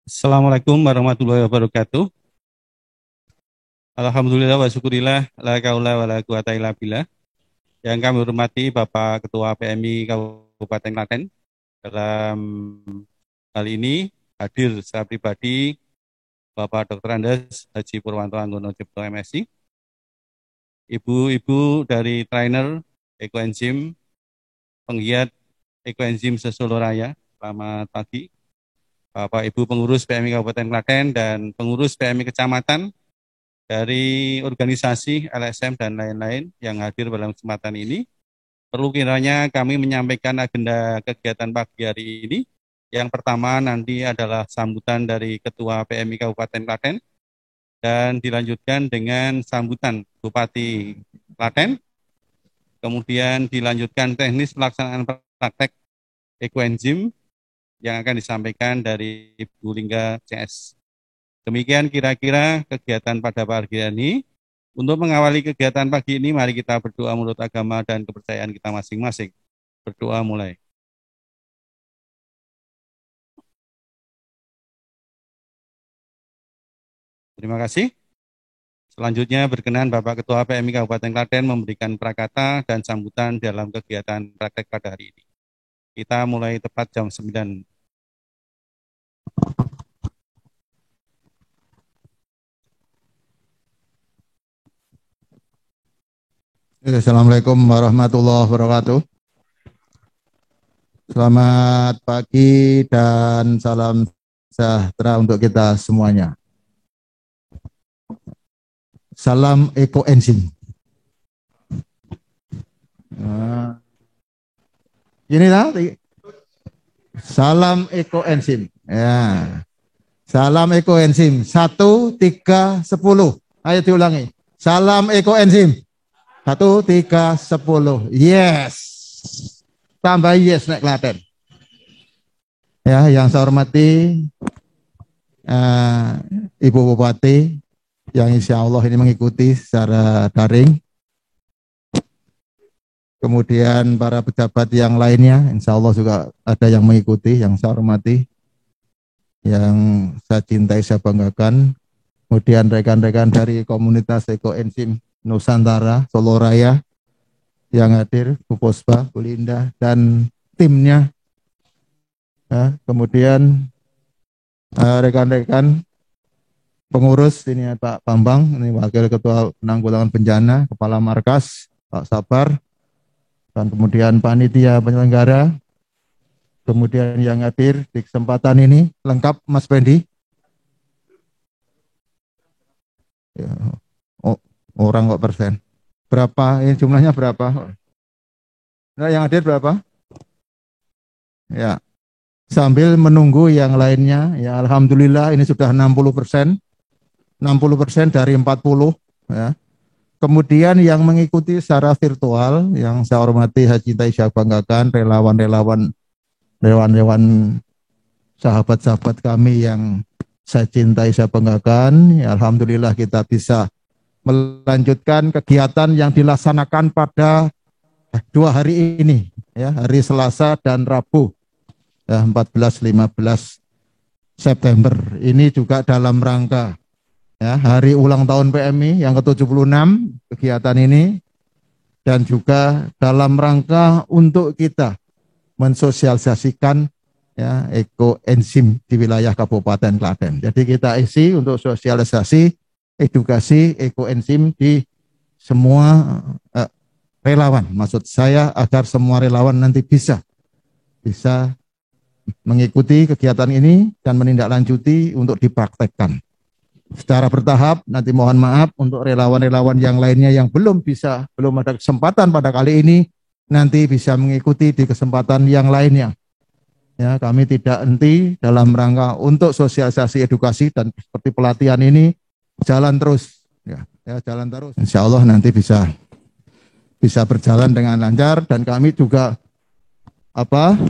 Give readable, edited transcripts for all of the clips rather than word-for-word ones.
Assalamualaikum warahmatullahi wabarakatuh. Alhamdulillah wa syukurillah la kaula wa la quwata illa billah. Yang kami hormati Bapak Ketua PMI Kabupaten Klaten. Dalam hal ini hadir secara pribadi Bapak Dr. Andes Haji Purwanto Anggono Cipto MSI, ibu-ibu dari trainer ekoenzim, penggiat ekoenzim se-Solo Raya. Selamat pagi. Bapak Ibu pengurus PMI Kabupaten Klaten dan pengurus PMI Kecamatan dari organisasi LSM dan lain-lain yang hadir dalam kesempatan ini. Perlu kiranya kami menyampaikan agenda kegiatan pagi hari ini. Yang pertama nanti adalah sambutan dari Ketua PMI Kabupaten Klaten dan dilanjutkan dengan sambutan Bupati Klaten. Kemudian dilanjutkan teknis pelaksanaan praktek ekoenzim yang akan disampaikan dari Ibu Lingga CS. Demikian kira-kira kegiatan pada pagi ini. Untuk mengawali kegiatan pagi ini, mari kita berdoa menurut agama dan kepercayaan kita masing-masing. Berdoa mulai. Terima kasih. Selanjutnya berkenan Bapak Ketua PMI Kabupaten Klaten memberikan prakata dan sambutan dalam kegiatan praktek pada hari ini. Kita mulai tepat jam 9. Assalamualaikum warahmatullahi wabarakatuh. Selamat pagi dan salam sejahtera untuk kita semuanya. Salam ekoenzim. Nah, ini tadi. Salam ekoenzim. Ya. Salam ekoenzim. 1, 3, 10. Ayo diulangi. Salam ekoenzim. 1, 3, 10. Yes. Tambah yes naik Klaten. Ya, yang saya hormati Ibu Bupati yang insya Allah ini mengikuti secara daring. Kemudian para pejabat yang lainnya, insya Allah juga ada yang mengikuti, yang saya hormati, yang saya cintai, saya banggakan. Kemudian rekan-rekan dari komunitas ekoenzim Nusantara, Solo Raya, yang hadir, Bu Pospa, Bu Linda, dan timnya. Ya, kemudian rekan-rekan pengurus, ini Pak Bambang, ini Wakil Ketua Penanggulangan Bencana, Kepala Markas, Pak Sabar, dan kemudian panitia penyelenggara, kemudian yang hadir di kesempatan ini, lengkap Mas Pendi. Ya, orang kok persen? Berapa? Ini jumlahnya berapa? Nah, yang hadir berapa? Ya, sambil menunggu yang lainnya, ya Alhamdulillah ini sudah 60%, 60% dari 40, ya. Kemudian yang mengikuti secara virtual, yang saya hormati, Haji cintai, saya banggakan, relawan-relawan, sahabat-sahabat kami yang saya cintai, saya banggakan, ya Alhamdulillah kita bisa melanjutkan kegiatan yang dilaksanakan pada 2 hari ini, ya, hari Selasa dan Rabu, ya, 14-15 September. Ini juga dalam rangka, ya, hari ulang tahun PMI yang ke-76 kegiatan ini, dan juga dalam rangka untuk kita mensosialisasikan, ya, ekoenzim di wilayah Kabupaten Klaten. Jadi kita isi untuk sosialisasi edukasi ekoenzim di semua relawan. Maksud saya agar semua relawan nanti bisa mengikuti kegiatan ini dan menindaklanjuti untuk dipraktekkan secara bertahap. Nanti mohon maaf untuk relawan-relawan yang lainnya yang belum ada kesempatan pada kali ini, nanti bisa mengikuti di kesempatan yang lainnya. Ya, kami tidak henti dalam rangka untuk sosialisasi edukasi, dan seperti pelatihan ini jalan terus, ya, jalan terus. Insya Allah nanti bisa berjalan dengan lancar, dan kami juga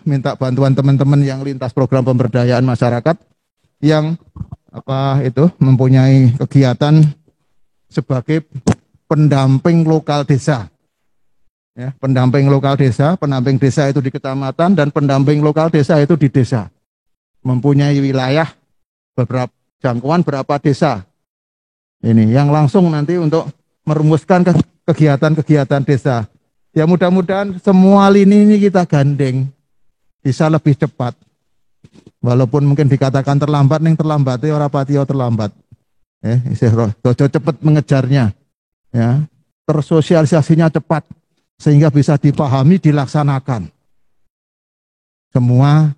minta bantuan teman-teman yang lintas program pemberdayaan masyarakat yang mempunyai kegiatan sebagai pendamping lokal desa. Ya, pendamping lokal desa, pendamping desa itu di kecamatan dan pendamping lokal desa itu di desa. Mempunyai wilayah beberapa jangkauan berapa desa. Ini yang langsung nanti untuk merumuskan kegiatan-kegiatan desa. Ya mudah-mudahan semua lini ini kita gandeng bisa lebih cepat. Walaupun mungkin dikatakan terlambat, ning terlambat ora pati terlambat. Isih cepat mengejarnya. Ya, tersosialisasinya cepat sehingga bisa dipahami, dilaksanakan. Semua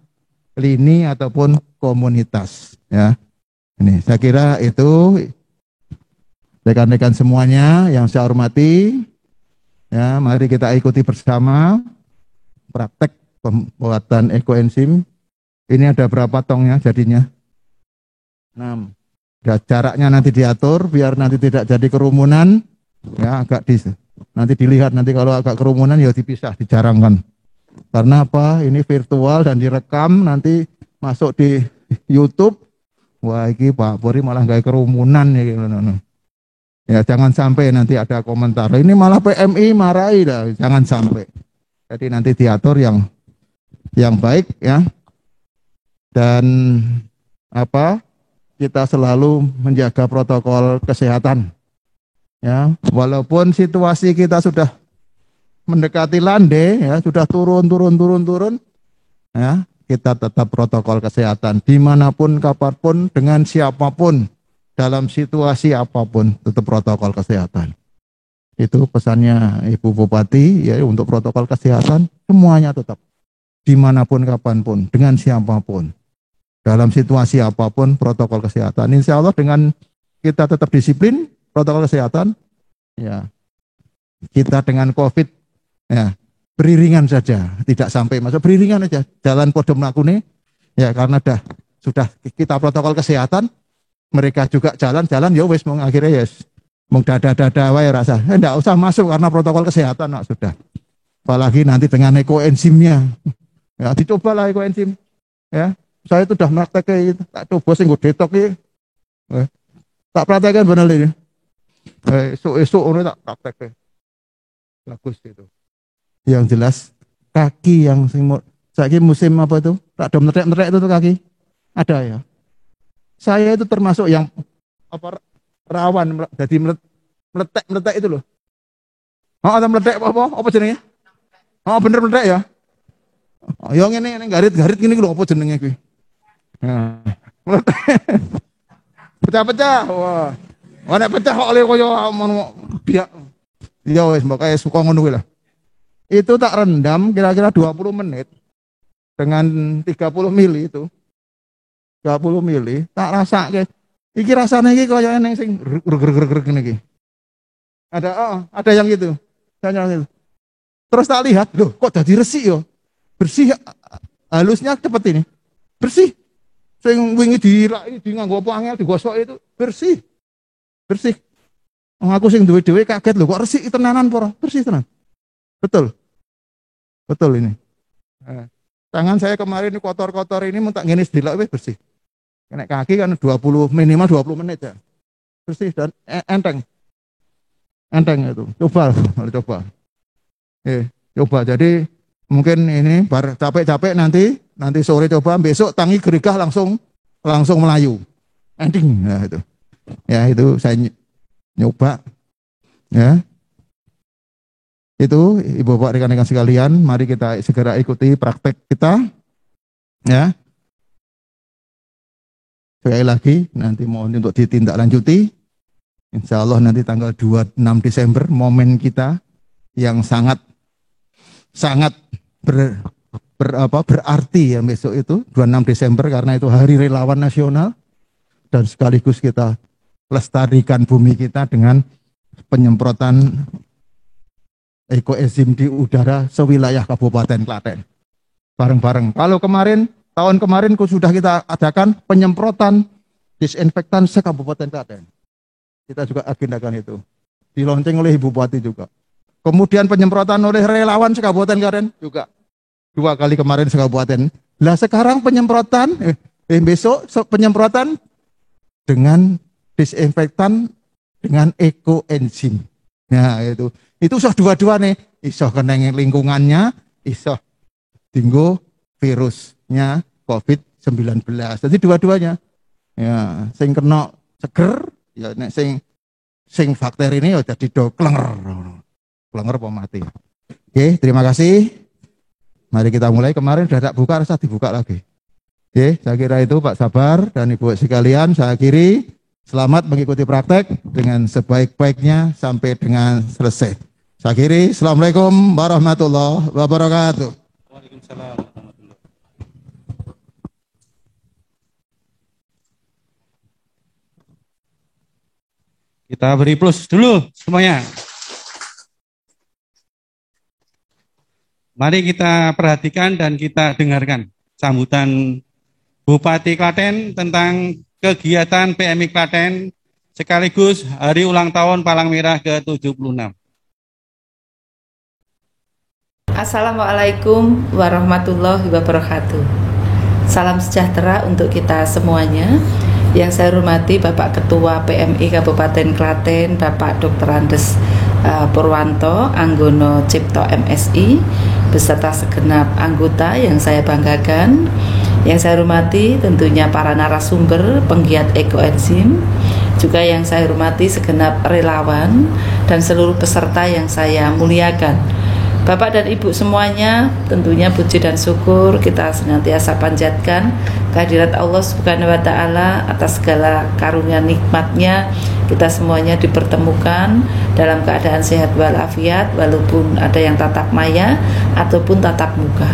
lini ataupun komunitas, ya. Ini saya kira itu rekan-rekan semuanya yang saya hormati, ya, mari kita ikuti bersama praktek pembuatan ekoenzim. Ini ada berapa tongnya jadinya? 6. Ya, jaraknya nanti diatur biar nanti tidak jadi kerumunan, ya, nanti dilihat nanti kalau agak kerumunan ya dipisah, dijarangkan. Karena apa? Ini virtual dan direkam, nanti masuk di YouTube. Wah, ini Pak Polri malah gak kerumunan ya. Ya, jangan sampai nanti ada komentar. Ini malah PMI marahi dah, jangan sampai. Jadi nanti diatur yang baik, ya. Dan apa? Kita selalu menjaga protokol kesehatan. Ya, walaupun situasi kita sudah mendekati landai, ya, sudah turun, ya, kita tetap protokol kesehatan dimanapun, kapanpun, dengan siapapun, dalam situasi apapun, tetap protokol kesehatan. Itu pesannya Ibu Bupati, ya, untuk protokol kesehatan semuanya tetap dimanapun, kapanpun, dengan siapapun, dalam situasi apapun, protokol kesehatan. Insya Allah dengan kita tetap disiplin protokol kesehatan, ya, kita dengan COVID, ya, beriringan saja, tidak sampai masuk, beriringan aja, jalan podo mlakune, ya, karena sudah kita protokol kesehatan, mereka juga jalan-jalan, ya wes mau akhirnya yes, mau dada-dada wae rasa, enggak usah masuk karena protokol kesehatan, nah, sudah. Apalagi nanti dengan ekoenzimnya, ya, dicobalah ekoenzim, ya, saya itu sudah praktek tak coba sing nggo detok iki, tak praktekkan bener ini, esok ono tak praktek, bagus itu. Yang jelas kaki yang saiki musim apa itu? Tak ada meletek-meletek itu tuh kaki. Ada ya. Saya itu termasuk yang apa rawan jadi meletek itu loh. Oh, ada meletek apa jenenge? Oh, bener meletek ya. Oh, yang ini garit-garit gini lho apa jenenge kuwi? Nah, meletek. Pecah-pecah. Wah. Nek pecah kok oleh koyo biak. Ya wis pokoke suka ngono kuwi lah. Itu tak rendam kira-kira 20 menit dengan 30 mili itu. 30 mili, tak rasake. Iki rasane iki kaya neng sing greg ngene iki. Ada yang gitu. Gitu. Terus tak lihat, loh kok jadi resik yo. Bersih, halusnya cepet ini. Bersih. Sing wingi di nganggo apa angel digosok itu bersih. Bersih. Aku sing duwe-duwe kaget lho kok resik tenanan pora. Bersih tenan. Betul ini. Tangan saya kemarin kotor-kotor ini tak ngene sedelok wis bersih. Kena kaki kan minimal 20 menit ya. Bersih dan enteng. Enteng itu. Coba. Coba. Jadi mungkin ini capek-capek nanti sore coba, besok tangi gerigah langsung melayu. Enteng. Nah itu. Ya itu saya nyoba. Ya. Itu Ibu Bapak rekan-rekan sekalian, mari kita segera ikuti praktek kita, ya. Sekali lagi nanti mohon untuk ditindaklanjuti. Insya Allah nanti tanggal 26 Desember momen kita yang sangat berarti ya besok itu 26 Desember karena itu Hari Relawan Nasional dan sekaligus kita lestarikan bumi kita dengan penyemprotan ekoenzim di udara sewilayah Kabupaten Klaten. Bareng-bareng. Kalau tahun kemarin sudah kita adakan penyemprotan disinfektan se-Kabupaten Klaten. Kita juga agendakan itu. Dilonceng oleh Ibu Bupati juga. Kemudian penyemprotan oleh relawan se-Kabupaten Klaten juga. 2 kali kemarin se-Kabupaten. Lah sekarang penyemprotan, besok penyemprotan dengan disinfektan dengan ekoenzim. Nah itu iso dua-dua nih, iso keneng lingkungannya, iso tinggo virusnya COVID-19. Jadi dua-duanya. Ya, sing kena seger, ya nek sing bakteri ini ya jadi do klenger. Klenger apa mati. Oke, terima kasih. Mari kita mulai. Kemarin sudah tak buka, harus dibuka lagi. Oke, saya kira itu Pak Sabar dan Ibu sekalian, saya akhiri. Selamat mengikuti praktek dengan sebaik-baiknya sampai dengan selesai. Saya akhiri. Assalamualaikum warahmatullahi wabarakatuh. Waalaikumsalam. Kita beri plus dulu semuanya. Mari kita perhatikan dan kita dengarkan sambutan Bupati Klaten tentang kegiatan PMI Klaten sekaligus hari ulang tahun Palang Merah ke-76. Assalamualaikum warahmatullahi wabarakatuh. Salam sejahtera untuk kita semuanya. Yang saya hormati Bapak Ketua PMI Kabupaten Klaten, Bapak Dr. Andes Purwanto Anggono Cipto MSI, beserta segenap anggota yang saya banggakan. Yang saya hormati tentunya para narasumber penggiat ekoenzim, juga yang saya hormati segenap relawan dan seluruh peserta yang saya muliakan. Bapak dan Ibu semuanya, tentunya puji dan syukur kita senantiasa panjatkan kehadirat Allah Subhanahu wa Ta'ala atas segala karunia nikmatnya. Kita semuanya dipertemukan dalam keadaan sehat walafiat, walaupun ada yang tatap maya ataupun tatap muka.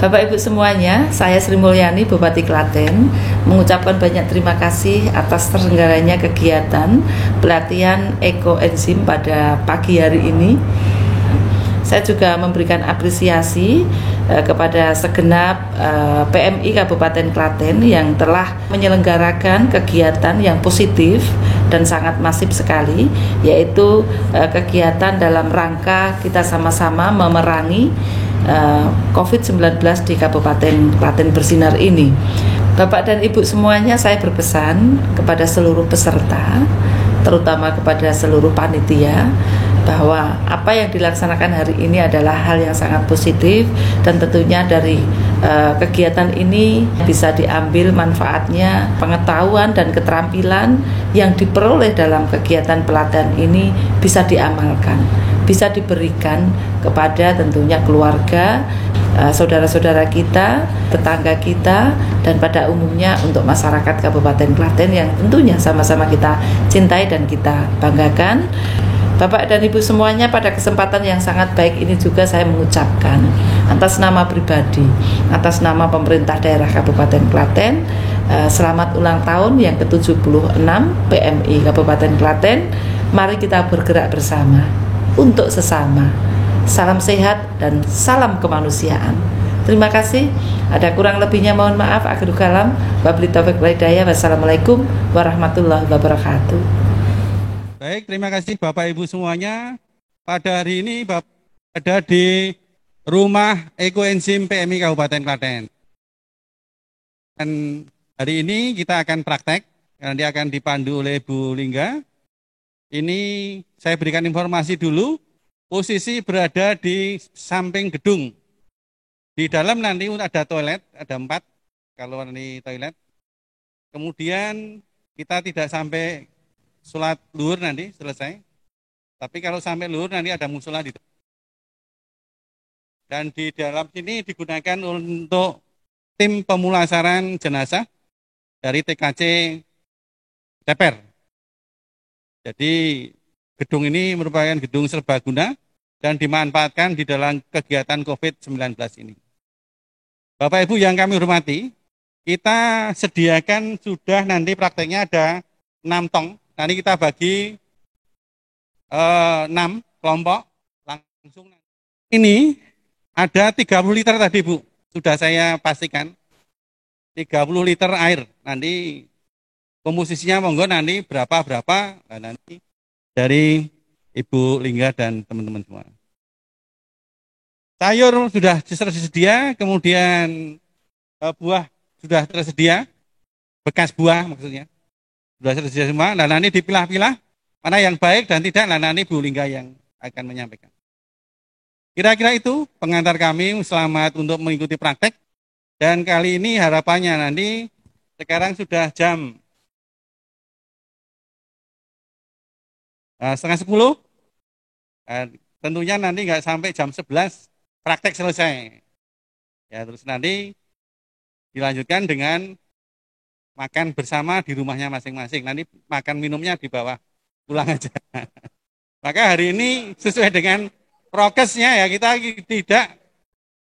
Bapak Ibu semuanya, saya Sri Mulyani, Bupati Klaten, mengucapkan banyak terima kasih atas terselenggaranya kegiatan pelatihan ekoenzim pada pagi hari ini. Saya juga memberikan apresiasi kepada segenap PMI Kabupaten Klaten yang telah menyelenggarakan kegiatan yang positif dan sangat masif sekali, yaitu kegiatan dalam rangka kita sama-sama memerangi COVID-19 di Kabupaten Klaten Bersinar ini. Bapak dan Ibu semuanya, saya berpesan kepada seluruh peserta, terutama kepada seluruh panitia, bahwa apa yang dilaksanakan hari ini adalah hal yang sangat positif, dan tentunya dari kegiatan ini bisa diambil manfaatnya, pengetahuan dan keterampilan yang diperoleh dalam kegiatan pelatihan ini bisa diamalkan, bisa diberikan kepada tentunya keluarga, saudara-saudara kita, tetangga kita, dan pada umumnya untuk masyarakat Kabupaten Klaten yang tentunya sama-sama kita cintai dan kita banggakan. Bapak dan Ibu semuanya, pada kesempatan yang sangat baik ini juga saya mengucapkan atas nama pribadi, atas nama pemerintah daerah Kabupaten Klaten, selamat ulang tahun yang ke-76 PMI Kabupaten Klaten. Mari kita bergerak bersama untuk sesama. Salam sehat dan salam kemanusiaan. Terima kasih. Ada kurang lebihnya mohon maaf. Akhirul kalam. Wabillahi taufiq wal hidayah. Wassalamualaikum warahmatullahi wabarakatuh. Baik, terima kasih Bapak Ibu semuanya. Pada hari ini Bapak ada di Rumah Ekoenzim PMI Kabupaten Klaten. Dan hari ini kita akan praktek, nanti akan dipandu oleh Bu Lingga. Ini saya berikan informasi dulu, posisi berada di samping gedung. Di dalam nanti ada toilet, ada 4 kalau ini toilet. Kemudian kita tidak sampai sholat luhur nanti selesai, tapi kalau sampai luhur nanti ada musola di. Dan di dalam sini digunakan untuk tim pemulasaran jenazah dari TKC Ceper. Jadi gedung ini merupakan gedung serbaguna dan dimanfaatkan di dalam kegiatan COVID-19 ini. Bapak Ibu yang kami hormati, kita sediakan sudah nanti prakteknya ada 6 tong. Nanti kita bagi 6 kelompok langsung. Ini ada 30 liter tadi Bu, sudah saya pastikan 30 liter air. Nanti komposisinya monggo nanti berapa, nah, nanti dari Ibu Lingga dan teman-teman semua. Sayur sudah tersedia, kemudian buah sudah tersedia, bekas buah maksudnya. Sudah tersedia semua, nah nanti dipilah-pilah mana yang baik dan tidak, nah nanti Bu Lingga yang akan menyampaikan. Kira-kira itu pengantar kami, selamat untuk mengikuti praktek. Dan kali ini harapannya nanti sekarang sudah jam setengah 10. Tentunya nanti nggak sampai jam 11 praktek selesai. Ya, terus nanti dilanjutkan dengan makan bersama di rumahnya masing-masing. Nanti makan minumnya di bawah, pulang aja. Maka hari ini sesuai dengan prokesnya ya, kita tidak,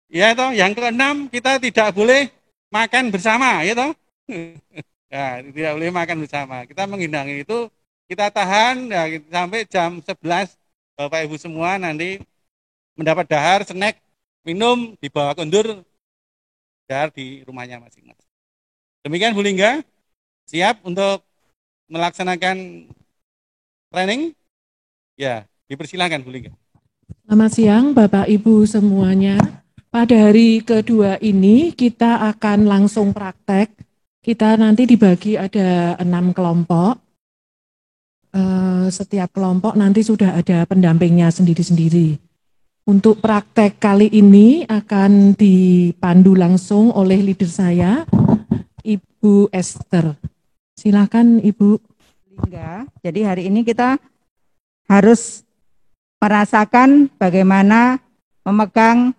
ya toh, yang keenam kita tidak boleh makan bersama, ya toh. Ya, tidak boleh makan bersama. Kita menghindari itu, kita tahan ya, sampai jam 11. Bapak Ibu semua nanti mendapat dahar, snack, minum, dibawa kondur, dahar di rumahnya masing-masing. Demikian Bu Lingga, siap untuk melaksanakan training? Ya, dipersilakan Bu Lingga. Selamat siang Bapak Ibu semuanya. Pada hari kedua ini kita akan langsung praktek. Kita nanti dibagi ada 6 kelompok. Setiap kelompok nanti sudah ada pendampingnya sendiri-sendiri. Untuk praktek kali ini akan dipandu langsung oleh leader saya, Ibu Esther. Silakan Ibu. Jadi hari ini kita harus merasakan bagaimana memegang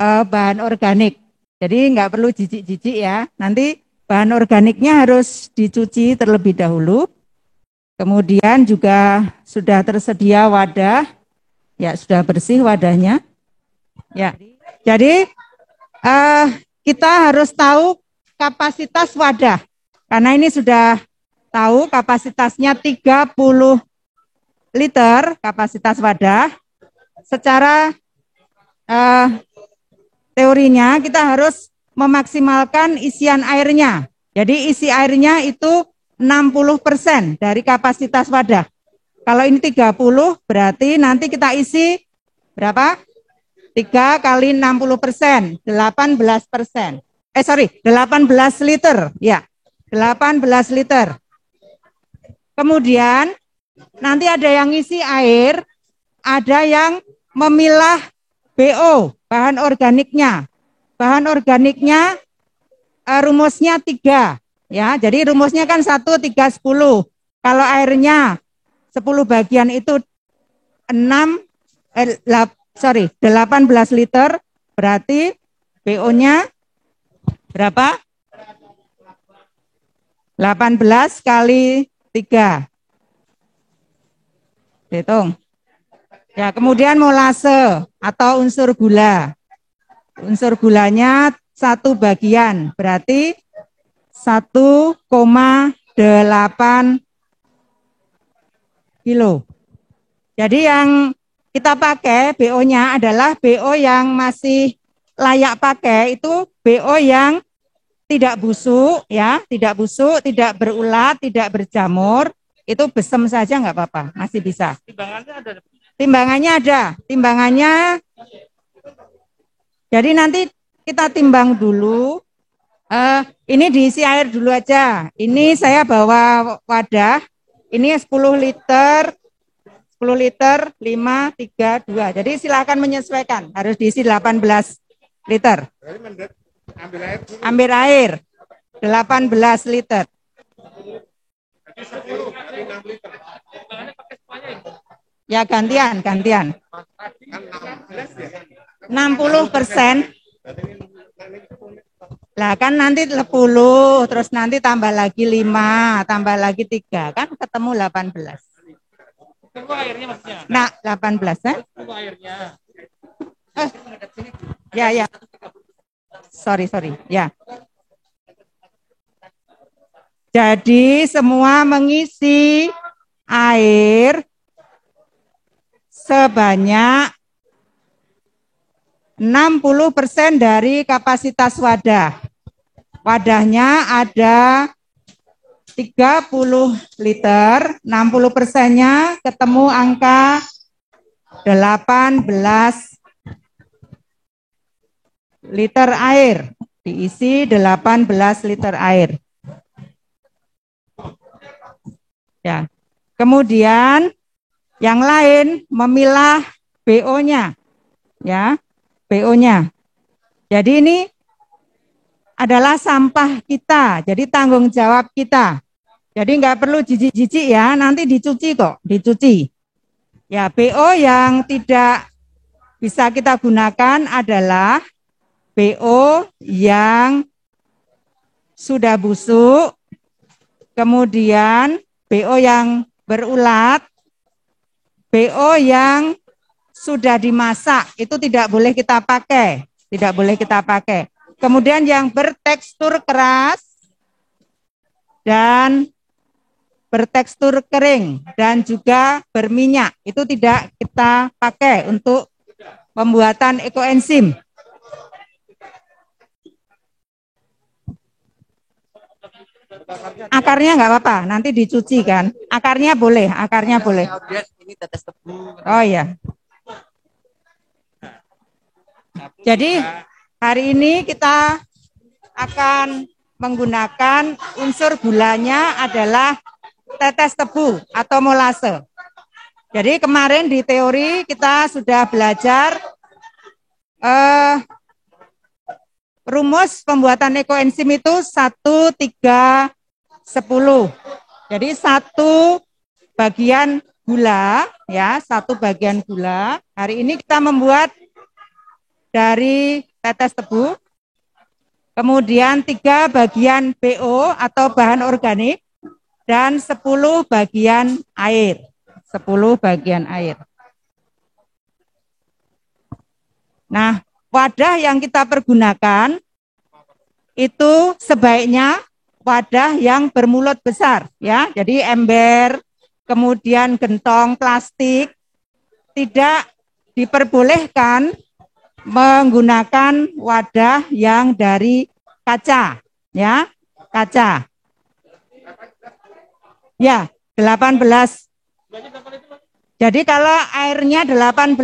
bahan organik. Jadi nggak perlu jijik-jijik ya. Nanti bahan organiknya harus dicuci terlebih dahulu. Kemudian juga sudah tersedia wadah, ya sudah bersih wadahnya. Ya, jadi kita harus tahu kapasitas wadah, karena ini sudah tahu kapasitasnya 30 liter kapasitas wadah. Secara teorinya kita harus memaksimalkan isian airnya. Jadi isi airnya itu 60% dari kapasitas wadah. Kalau ini 30 berarti nanti kita isi berapa? 3 kali 60%, 18%. 18 liter. Ya, 18 liter. Kemudian nanti ada yang isi air, ada yang memilah BO, bahan organiknya. Bahan organiknya rumusnya 3. Ya, jadi rumusnya kan 1, 3, 10. Kalau airnya 10 bagian itu 18 liter, berarti BO-nya berapa? 18 kali 3. Hitung. Ya, kemudian molase atau unsur gula. Unsur gulanya 1 bagian, berarti 1,8 kilo. Jadi yang kita pakai BO-nya adalah BO yang masih layak pakai, itu BO yang tidak busuk, ya, tidak busuk, tidak berulat, tidak berjamur, itu besem saja nggak apa-apa, masih bisa. Timbangannya ada. Timbangannya ada, timbangannya. Jadi nanti kita timbang dulu. Ini diisi air dulu aja. Ini saya bawa wadah. Ini 10 liter, 10 liter, 5, 3, 2. Jadi silakan menyesuaikan. Harus diisi 18 liter. Ambil air. 18 liter. Ya gantian. 60%. Lah kan nanti 10, terus nanti tambah lagi 5, tambah lagi 3, kan ketemu 18. Airnya maksudnya? Nah, 18 ya? Airnya. Ya. Sorry, ya. Jadi semua mengisi air sebanyak 60% dari kapasitas wadah. Wadahnya ada 30 liter, 60%-nya ketemu angka 18 liter air. Diisi 18 liter air. Ya. Kemudian yang lain memilah BO-nya. Ya. BO-nya. Jadi ini adalah sampah kita, jadi tanggung jawab kita. Jadi nggak perlu jijik-jijik ya, nanti dicuci kok, dicuci. Ya, BO yang tidak bisa kita gunakan adalah BO yang sudah busuk, kemudian BO yang berulat, BO yang sudah dimasak, itu tidak boleh kita pakai, tidak boleh kita pakai. Kemudian yang bertekstur keras dan bertekstur kering dan juga berminyak, itu tidak kita pakai untuk pembuatan ekoenzim. Akarnya nggak apa-apa, nanti dicuci kan. Akarnya boleh, akarnya boleh. Oh iya. Jadi hari ini kita akan menggunakan unsur gulanya adalah tetes tebu atau molase. Jadi kemarin di teori kita sudah belajar rumus pembuatan ekoenzim itu 1, 3, 10. Jadi satu bagian gula, ya, satu bagian gula. Hari ini kita membuat dari tetes tebu. Kemudian 3 bagian BO atau bahan organik dan 10 bagian air. 10 bagian air. Nah, wadah yang kita pergunakan itu sebaiknya wadah yang bermulut besar, ya. Jadi ember, kemudian gentong plastik, tidak diperbolehkan menggunakan wadah yang dari kaca, ya, kaca. Ya, 18. Jadi kalau airnya 18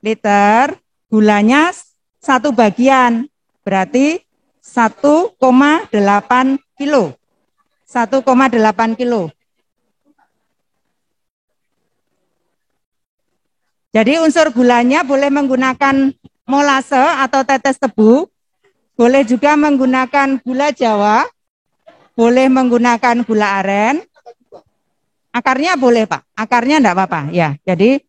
liter, gulanya 1 bagian, berarti 1,8 kilo. 1,8 kilo. Jadi unsur gulanya boleh menggunakan molase atau tetes tebu, boleh juga menggunakan gula Jawa, boleh menggunakan gula aren. Akarnya boleh, Pak. Akarnya enggak apa-apa. Ya, jadi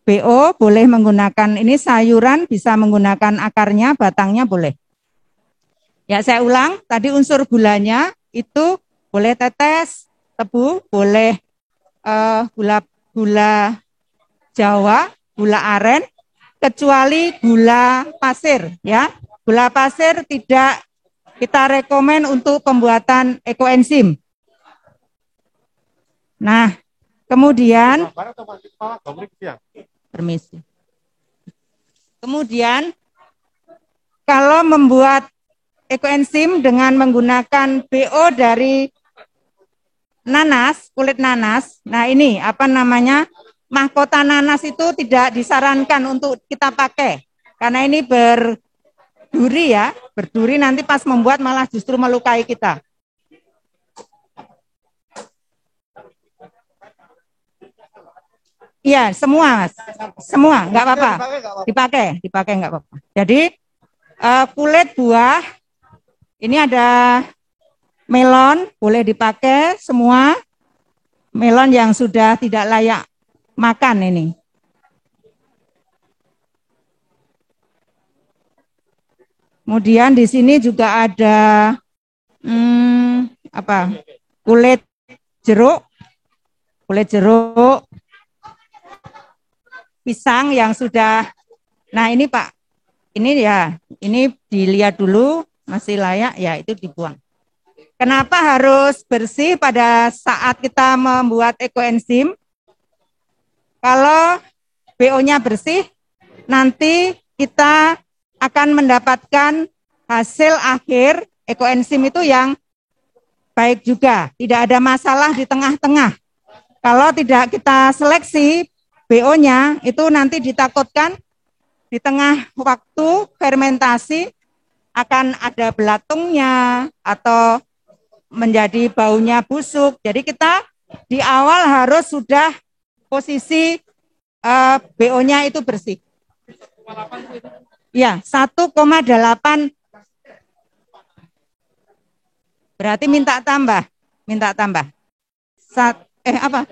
BO boleh menggunakan, ini sayuran bisa menggunakan akarnya, batangnya boleh. Ya, saya ulang, tadi unsur gulanya itu boleh tetes tebu, boleh gula Jawa, gula aren, kecuali gula pasir, ya. Gula pasir tidak kita rekomen untuk pembuatan ekoenzim. Nah, kemudian permisi. Kemudian kalau membuat ekoenzim dengan menggunakan BO dari nanas, kulit nanas. Nah, ini apa namanya? Mahkota nanas itu tidak disarankan untuk kita pakai karena ini berduri, ya, berduri, nanti pas membuat malah justru melukai kita. Iya, semua, Mas. Semua, nggak apa-apa. Dipakai nggak apa-apa. Jadi kulit buah, ini ada melon, boleh dipakai semua. Melon yang sudah tidak layak makan ini. Kemudian di sini juga ada kulit jeruk, pisang yang sudah. Nah ini Pak, ini ya, ini dilihat dulu masih layak, ya itu dibuang. Kenapa harus bersih pada saat kita membuat ekoenzim? Kalau BO-nya bersih, nanti kita akan mendapatkan hasil akhir ekoenzim itu yang baik juga. Tidak ada masalah di tengah-tengah. Kalau tidak kita seleksi BO-nya, itu nanti ditakutkan di tengah waktu fermentasi akan ada belatungnya atau menjadi baunya busuk. Jadi kita di awal harus sudah posisi BO-nya itu bersih. Ya, 1,8. Berarti minta tambah.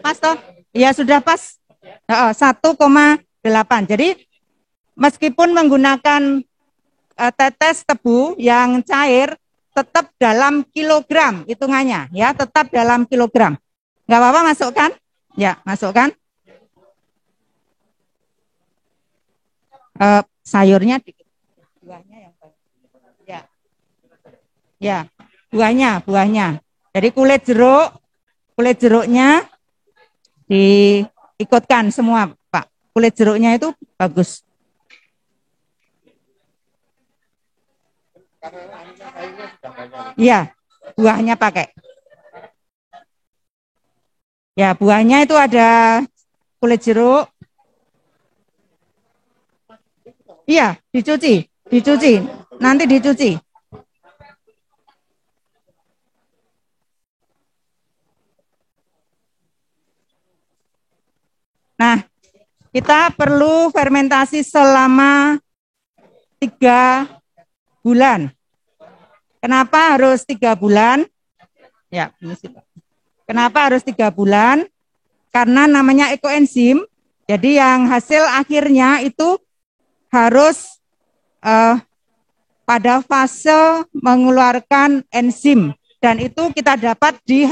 Pas toh? Ya sudah pas. 1,8. Jadi meskipun menggunakan tetes tebu yang cair, tetap dalam kilogram hitungannya, ya, tetap dalam kilogram. Nggak apa-apa masukkan? Ya, masukkan. Sayurnya dikit. Buahnya yang banyak. Ya. Ya, buahnya. Jadi kulit jeruknya diikutkan semua, Pak. Kulit jeruknya itu bagus. Iya, buahnya pakai. Ya, buahnya itu ada kulit jeruk. Iya, dicuci. Nanti dicuci. Nah, kita perlu fermentasi selama 3 bulan. Kenapa harus 3 bulan? Ya, ini sih, Pak. Kenapa harus 3 bulan? Karena namanya ekoenzim. Jadi yang hasil akhirnya itu harus pada fase mengeluarkan enzim, dan itu kita dapat di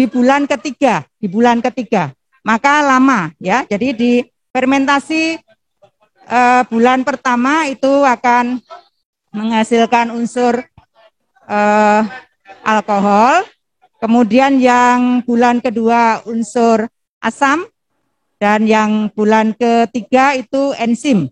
bulan ketiga. Maka lama, ya. Jadi di fermentasi bulan pertama itu akan menghasilkan unsur alkohol, kemudian yang bulan kedua unsur asam, dan yang bulan ketiga itu enzim.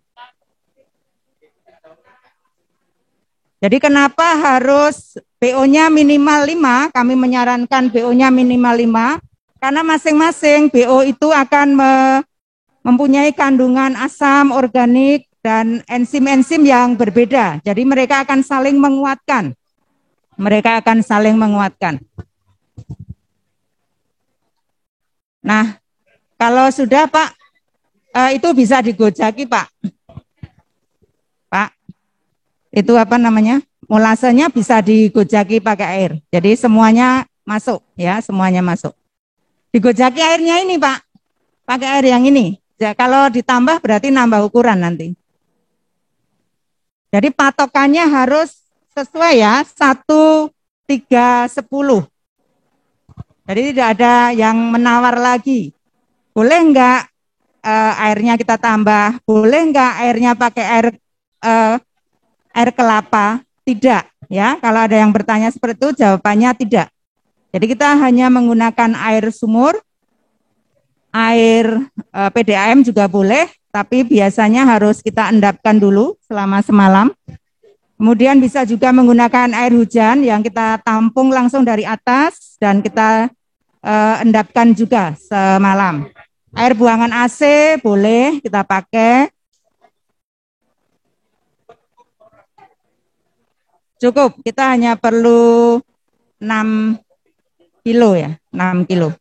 Jadi kenapa harus BO-nya minimal 5? Kami menyarankan BO-nya minimal 5, karena masing-masing BO itu akan mempunyai kandungan asam organik dan enzim-enzim yang berbeda. Jadi mereka akan saling menguatkan. Nah, kalau sudah, Pak, itu bisa digojaki, Pak. Itu apa namanya? Molasenya bisa digojaki pakai air. Jadi semuanya masuk, ya, semuanya masuk. Digojaki airnya ini, Pak. Pakai air yang ini. Ya, kalau ditambah berarti nambah ukuran nanti. Jadi patokannya harus sesuai, ya, 1, 3, 10. Jadi tidak ada yang menawar lagi. Boleh enggak airnya kita tambah? Boleh enggak airnya pakai air kelapa? Tidak, ya. Kalau ada yang bertanya seperti itu, jawabannya tidak. Jadi kita hanya menggunakan air sumur, air PDAM juga boleh, tapi biasanya harus kita endapkan dulu selama semalam. Kemudian bisa juga menggunakan air hujan yang kita tampung langsung dari atas dan kita endapkan juga semalam. Air buangan AC boleh kita pakai. Cukup, kita hanya perlu 6 kilo, ya, 6 kilo.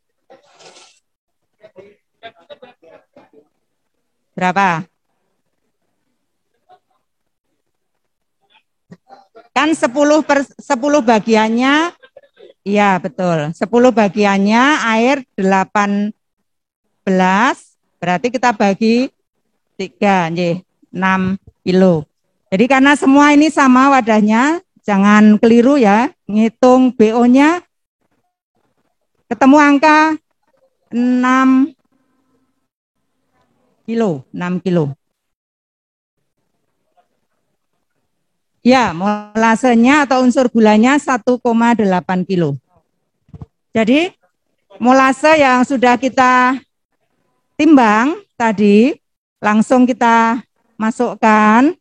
Berapa? Kan 10 bagiannya, iya betul, 10 bagiannya air 18, berarti kita bagi 3, 6 kilo. Jadi karena semua ini sama wadahnya, jangan keliru, ya, ngitung BO-nya, ketemu angka 6 kilo. Ya, molasenya atau unsur gulanya 1,8 kilo. Jadi molase yang sudah kita timbang tadi, langsung kita masukkan.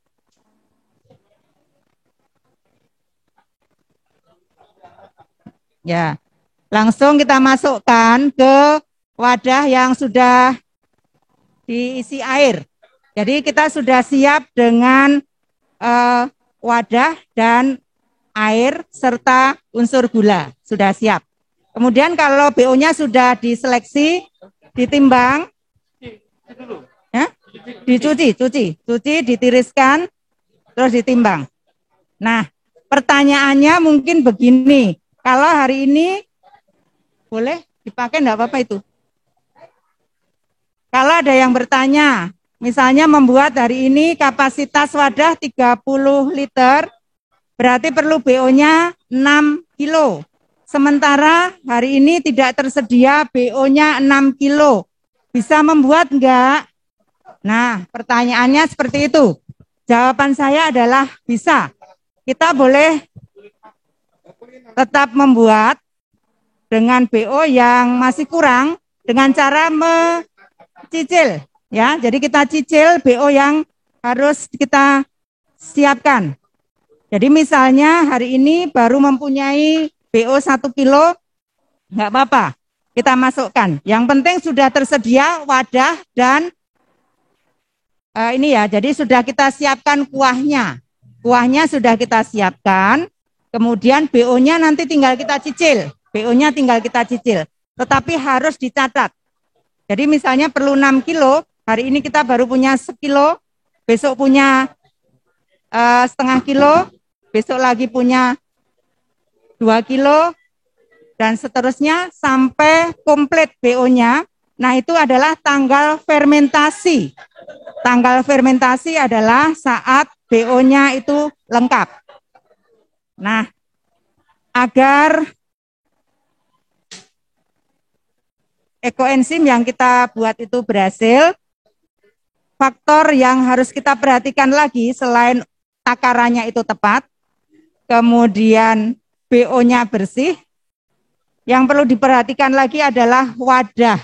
Ya, langsung kita masukkan ke wadah yang sudah diisi air. Jadi kita sudah siap dengan wadah dan air serta unsur gula, sudah siap. Kemudian kalau BO-nya sudah diseleksi, ditimbang, ya, dicuci, ditiriskan, terus ditimbang. Nah, pertanyaannya mungkin begini, kalau hari ini boleh dipakai enggak apa-apa itu? Kalau ada yang bertanya, misalnya membuat hari ini kapasitas wadah 30 liter, berarti perlu BO-nya 6 kilo. Sementara hari ini tidak tersedia BO-nya 6 kilo. Bisa membuat enggak? Nah, pertanyaannya seperti itu. Jawaban saya adalah bisa. Kita boleh tetap membuat dengan BO yang masih kurang dengan cara cicil, ya. Jadi kita cicil BO yang harus kita siapkan. Jadi misalnya hari ini baru mempunyai BO 1 kilo, nggak apa-apa, kita masukkan. Yang penting sudah tersedia wadah dan ini ya, jadi sudah kita siapkan kuahnya. Kuahnya sudah kita siapkan, kemudian BO-nya nanti tinggal kita cicil. BO-nya tinggal kita cicil, tetapi harus dicatat. Jadi misalnya perlu 6 kilo, hari ini kita baru punya sekilo, besok punya setengah kilo, besok lagi punya 2 kilo, dan seterusnya sampai komplit BO-nya. Nah, itu adalah tanggal fermentasi. Tanggal fermentasi adalah saat BO-nya itu lengkap. Nah, agar ekoenzim yang kita buat itu berhasil, faktor yang harus kita perhatikan lagi selain takarannya itu tepat, kemudian BO-nya bersih, yang perlu diperhatikan lagi adalah wadah.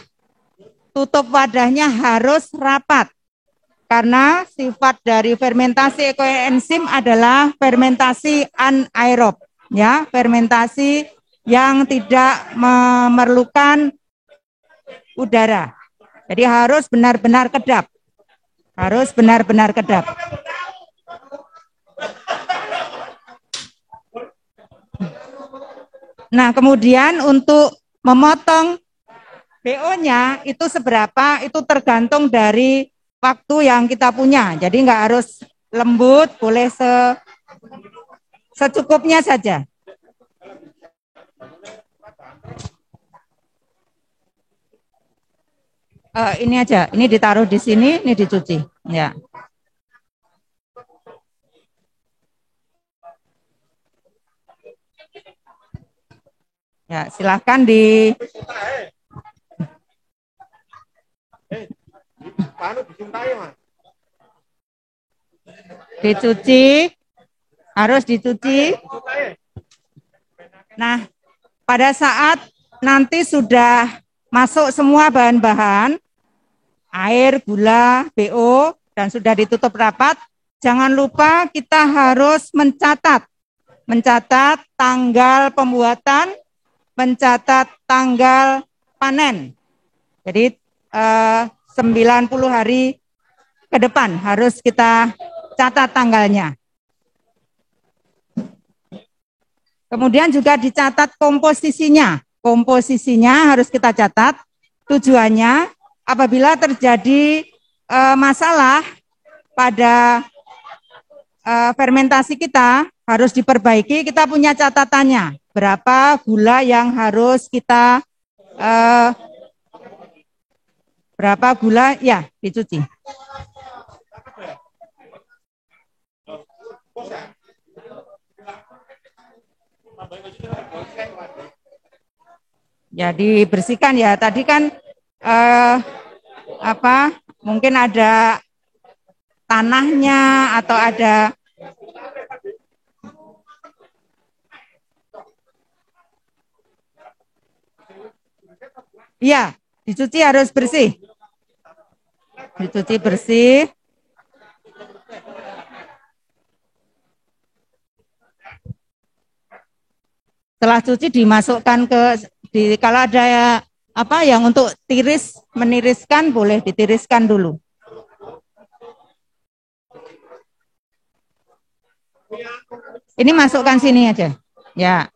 Tutup wadahnya harus rapat. Karena sifat dari fermentasi ekoenzim adalah fermentasi anaerob, ya, fermentasi yang tidak memerlukan udara. Jadi harus benar-benar kedap. Harus benar-benar kedap. Nah, kemudian untuk memotong BO-nya itu seberapa, itu tergantung dari waktu yang kita punya. Jadi nggak harus lembut, boleh secukupnya saja. Ini aja, ini ditaruh di sini, ini dicuci, ya. Ya, silahkan dicuci, harus dicuci. Nah, pada saat nanti sudah masuk semua bahan-bahan, air, gula, BO, dan sudah ditutup rapat, jangan lupa kita harus mencatat tanggal pembuatan, mencatat tanggal panen. Jadi 90 hari ke depan harus kita catat tanggalnya. Kemudian juga dicatat komposisinya. Komposisinya harus kita catat. Tujuannya apabila terjadi masalah pada fermentasi kita harus diperbaiki, kita punya catatannya. Berapa gula yang harus kita berapa gula, ya, dicuci. Jadi bersihkan ya. Tadi kan mungkin ada tanahnya atau ada iya, dicuci harus bersih. Dicuci bersih. Setelah cuci dimasukkan kalau ada yang untuk meniriskan boleh ditiriskan dulu. Ini masukkan sini aja. Ya.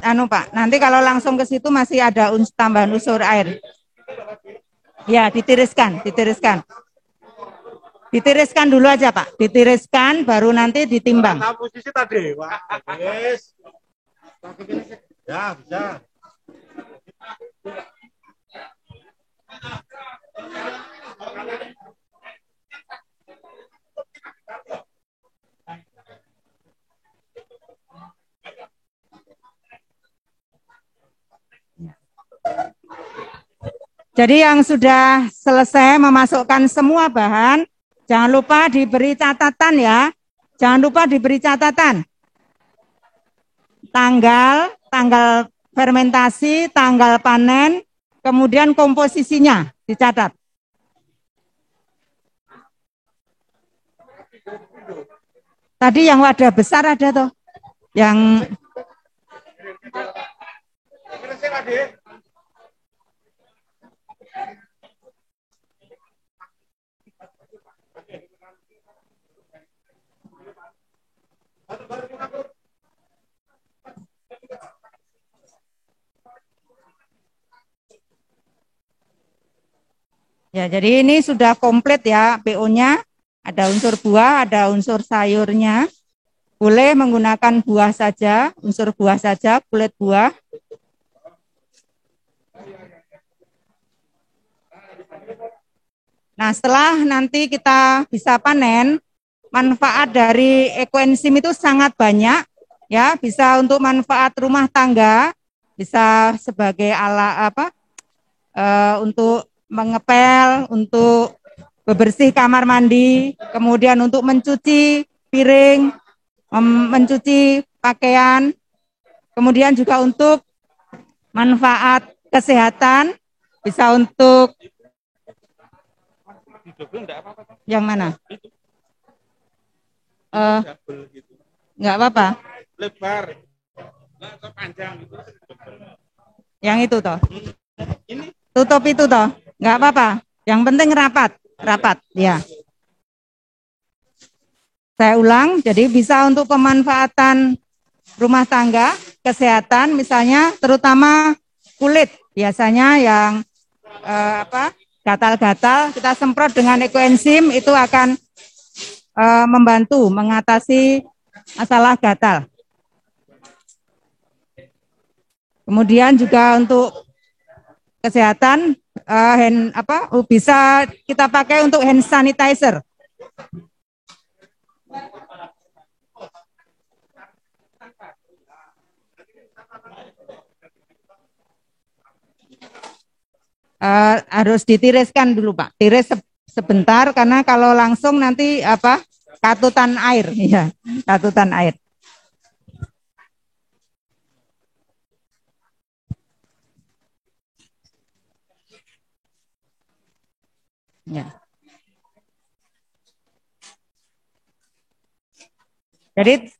Pak, nanti kalau langsung ke situ masih ada tambahan unsur air. Ya, ditiriskan. Ditiriskan dulu aja, Pak. Ditiriskan baru nanti ditimbang. Ya, bisa. Jadi yang sudah selesai memasukkan semua bahan, jangan lupa diberi catatan ya. Jangan lupa diberi catatan. Tanggal fermentasi, tanggal panen, kemudian komposisinya dicatat. Tadi yang wadah besar ada tuh. Yang ya, jadi ini sudah komplit ya PO-nya. Ada unsur buah, ada unsur sayurnya. Boleh menggunakan buah saja, unsur buah saja, kulit buah. Nah, setelah nanti kita bisa panen, manfaat dari ekoenzim itu sangat banyak, ya, bisa untuk manfaat rumah tangga, bisa sebagai alat untuk mengepel, untuk bebersih kamar mandi, kemudian untuk mencuci piring, mencuci pakaian, kemudian juga untuk manfaat kesehatan, bisa untuk yang mana? Enggak apa-apa. Lebar, panjang itu. Yang itu toh. Tutup itu toh. Enggak apa-apa. Yang penting rapat, ya. Saya ulang, jadi bisa untuk pemanfaatan rumah tangga, kesehatan, misalnya terutama kulit, biasanya yang gatal-gatal, kita semprot dengan ekoenzim itu akan membantu mengatasi masalah gatal. Kemudian juga untuk kesehatan bisa kita pakai untuk hand sanitizer. Harus ditiriskan dulu Pak, tiris sebentar karena kalau langsung nanti katutan air, ya, katutan air. Ya. Jadi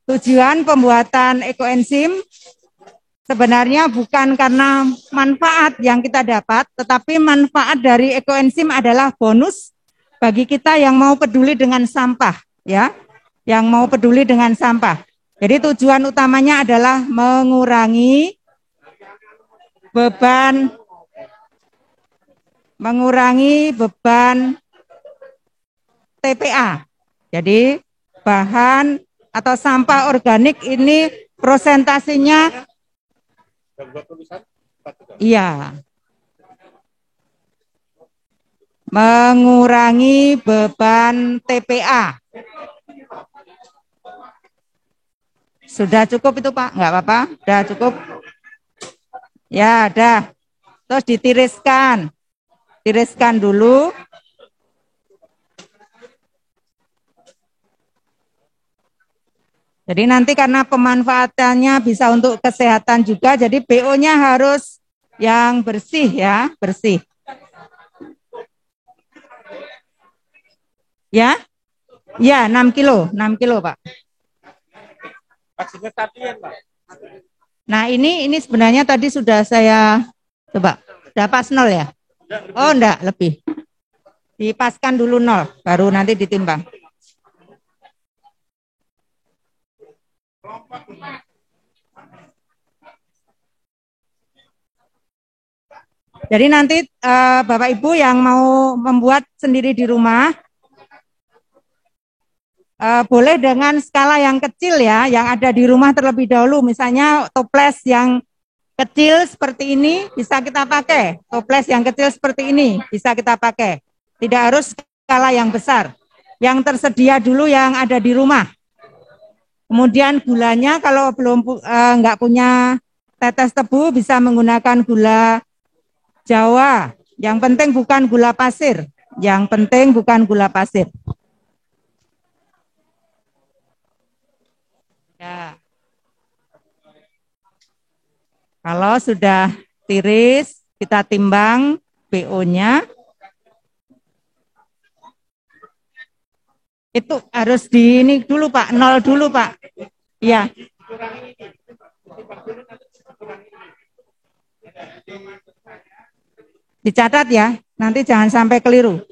tujuan pembuatan ekoenzim sebenarnya bukan karena manfaat yang kita dapat, tetapi manfaat dari ekoenzim adalah bonus bagi kita yang mau peduli dengan sampah, ya, yang mau peduli dengan sampah. Jadi tujuan utamanya adalah mengurangi beban TPA. Jadi bahan atau sampah organik ini prosentasinya iya, mengurangi beban TPA. Sudah cukup itu Pak? Enggak apa-apa? Sudah cukup? Ya, dah. Terus ditiriskan. Tiriskan dulu. Jadi nanti karena pemanfaatannya bisa untuk kesehatan juga, jadi BO-nya harus yang bersih ya, bersih. Ya? Ya, 6 kilo Pak. Nah ini sebenarnya tadi sudah saya coba, sudah pas 0 ya? Oh enggak, lebih. Dipaskan dulu 0, baru nanti ditimbang. Jadi nanti Bapak Ibu yang mau membuat sendiri di rumah, boleh dengan skala yang kecil ya, yang ada di rumah terlebih dahulu. Misalnya toples yang kecil seperti ini bisa kita pakai. Toples yang kecil seperti ini bisa kita pakai. Tidak harus skala yang besar. Yang tersedia dulu yang ada di rumah. Kemudian gulanya kalau belum nggak punya tetes tebu bisa menggunakan gula Jawa. Yang penting bukan gula pasir. Yang penting bukan gula pasir. Ya. Kalau sudah tiris, kita timbang BO-nya. Itu harus di ini dulu Pak, 0 dulu Pak. Iya. Dicatat ya, nanti jangan sampai keliru.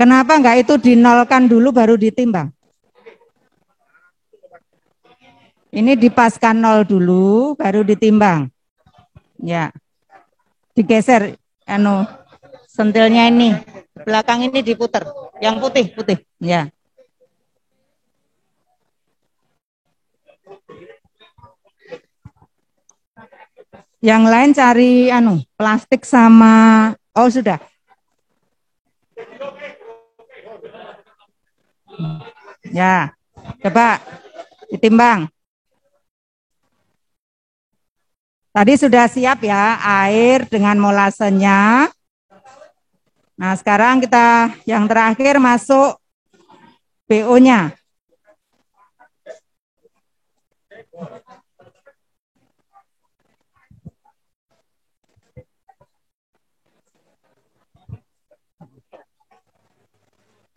Kenapa enggak itu dinolkan dulu baru ditimbang? Ini dipaskan 0 dulu baru ditimbang. Ya. Digeser sentilnya ini. Belakang ini diputer. Yang putih. Ya. Yang lain cari plastik sama sudah. Ya. Coba ditimbang. Tadi sudah siap ya air dengan molasenya. Nah, sekarang kita yang terakhir masuk BO-nya.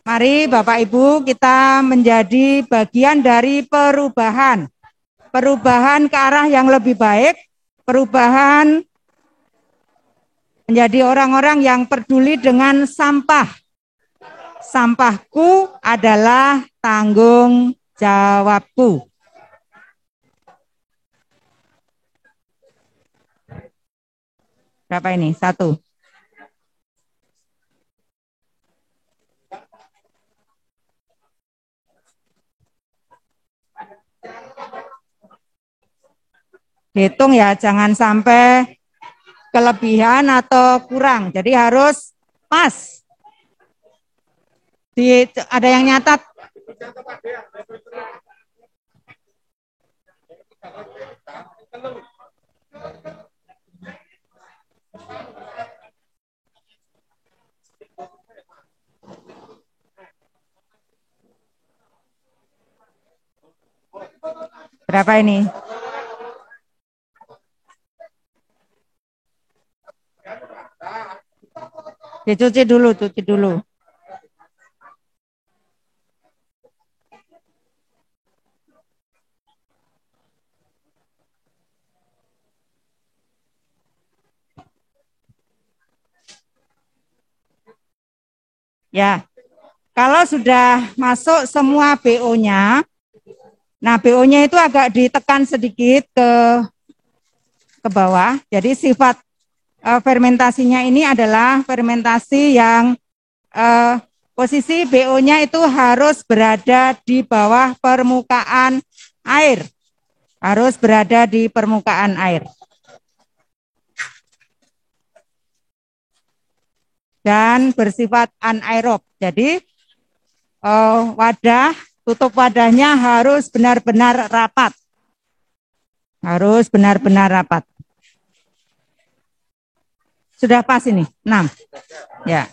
Mari Bapak Ibu kita menjadi bagian dari perubahan. Perubahan ke arah yang lebih baik, perubahan menjadi orang-orang yang peduli dengan sampah. Sampahku adalah tanggung jawabku. Berapa ini? 1. Hitung ya, jangan sampai kelebihan atau kurang. Jadi harus pas. Ada yang nyatat? Berapa ini? Dicuci dulu, cuci dulu. Ya, kalau sudah masuk semua BO-nya, nah BO-nya itu agak ditekan sedikit ke bawah. Jadi sifat fermentasinya ini adalah fermentasi yang posisi BO-nya itu harus berada di bawah permukaan air. Harus berada di permukaan air. Dan bersifat anaerob. Jadi tutup wadahnya harus benar-benar rapat. Harus benar-benar rapat. Sudah pas ini, 6. Ya.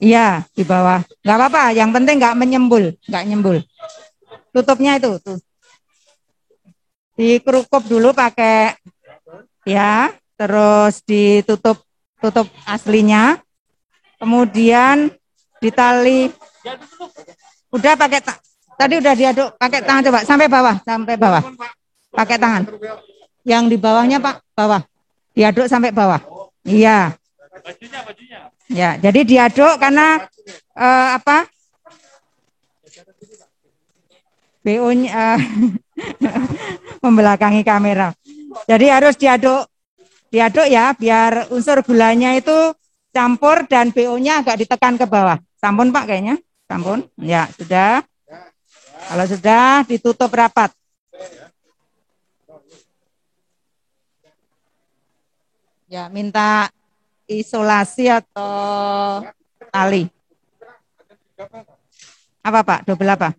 Iya, di bawah. Enggak apa-apa, yang penting enggak nyembul. Tutupnya itu tuh. Dikerukup dulu pakai ya, terus ditutup aslinya. Kemudian ditali. Udah pakai tadi udah diaduk pakai tangan, coba sampai bawah. Pakai tangan. Yang di bawahnya Pak, bawah. Diaduk sampai bawah. Iya. Ya, jadi diaduk karena apa? BO-nya membelakangi kamera. Jadi harus diaduk ya, biar unsur gulanya itu campur dan BO-nya agak ditekan ke bawah. Sampun Pak kayaknya, sampun. Ya sudah. Kalau sudah ditutup rapat. Ya minta isolasi atau tali. Apa Pak? Double apa?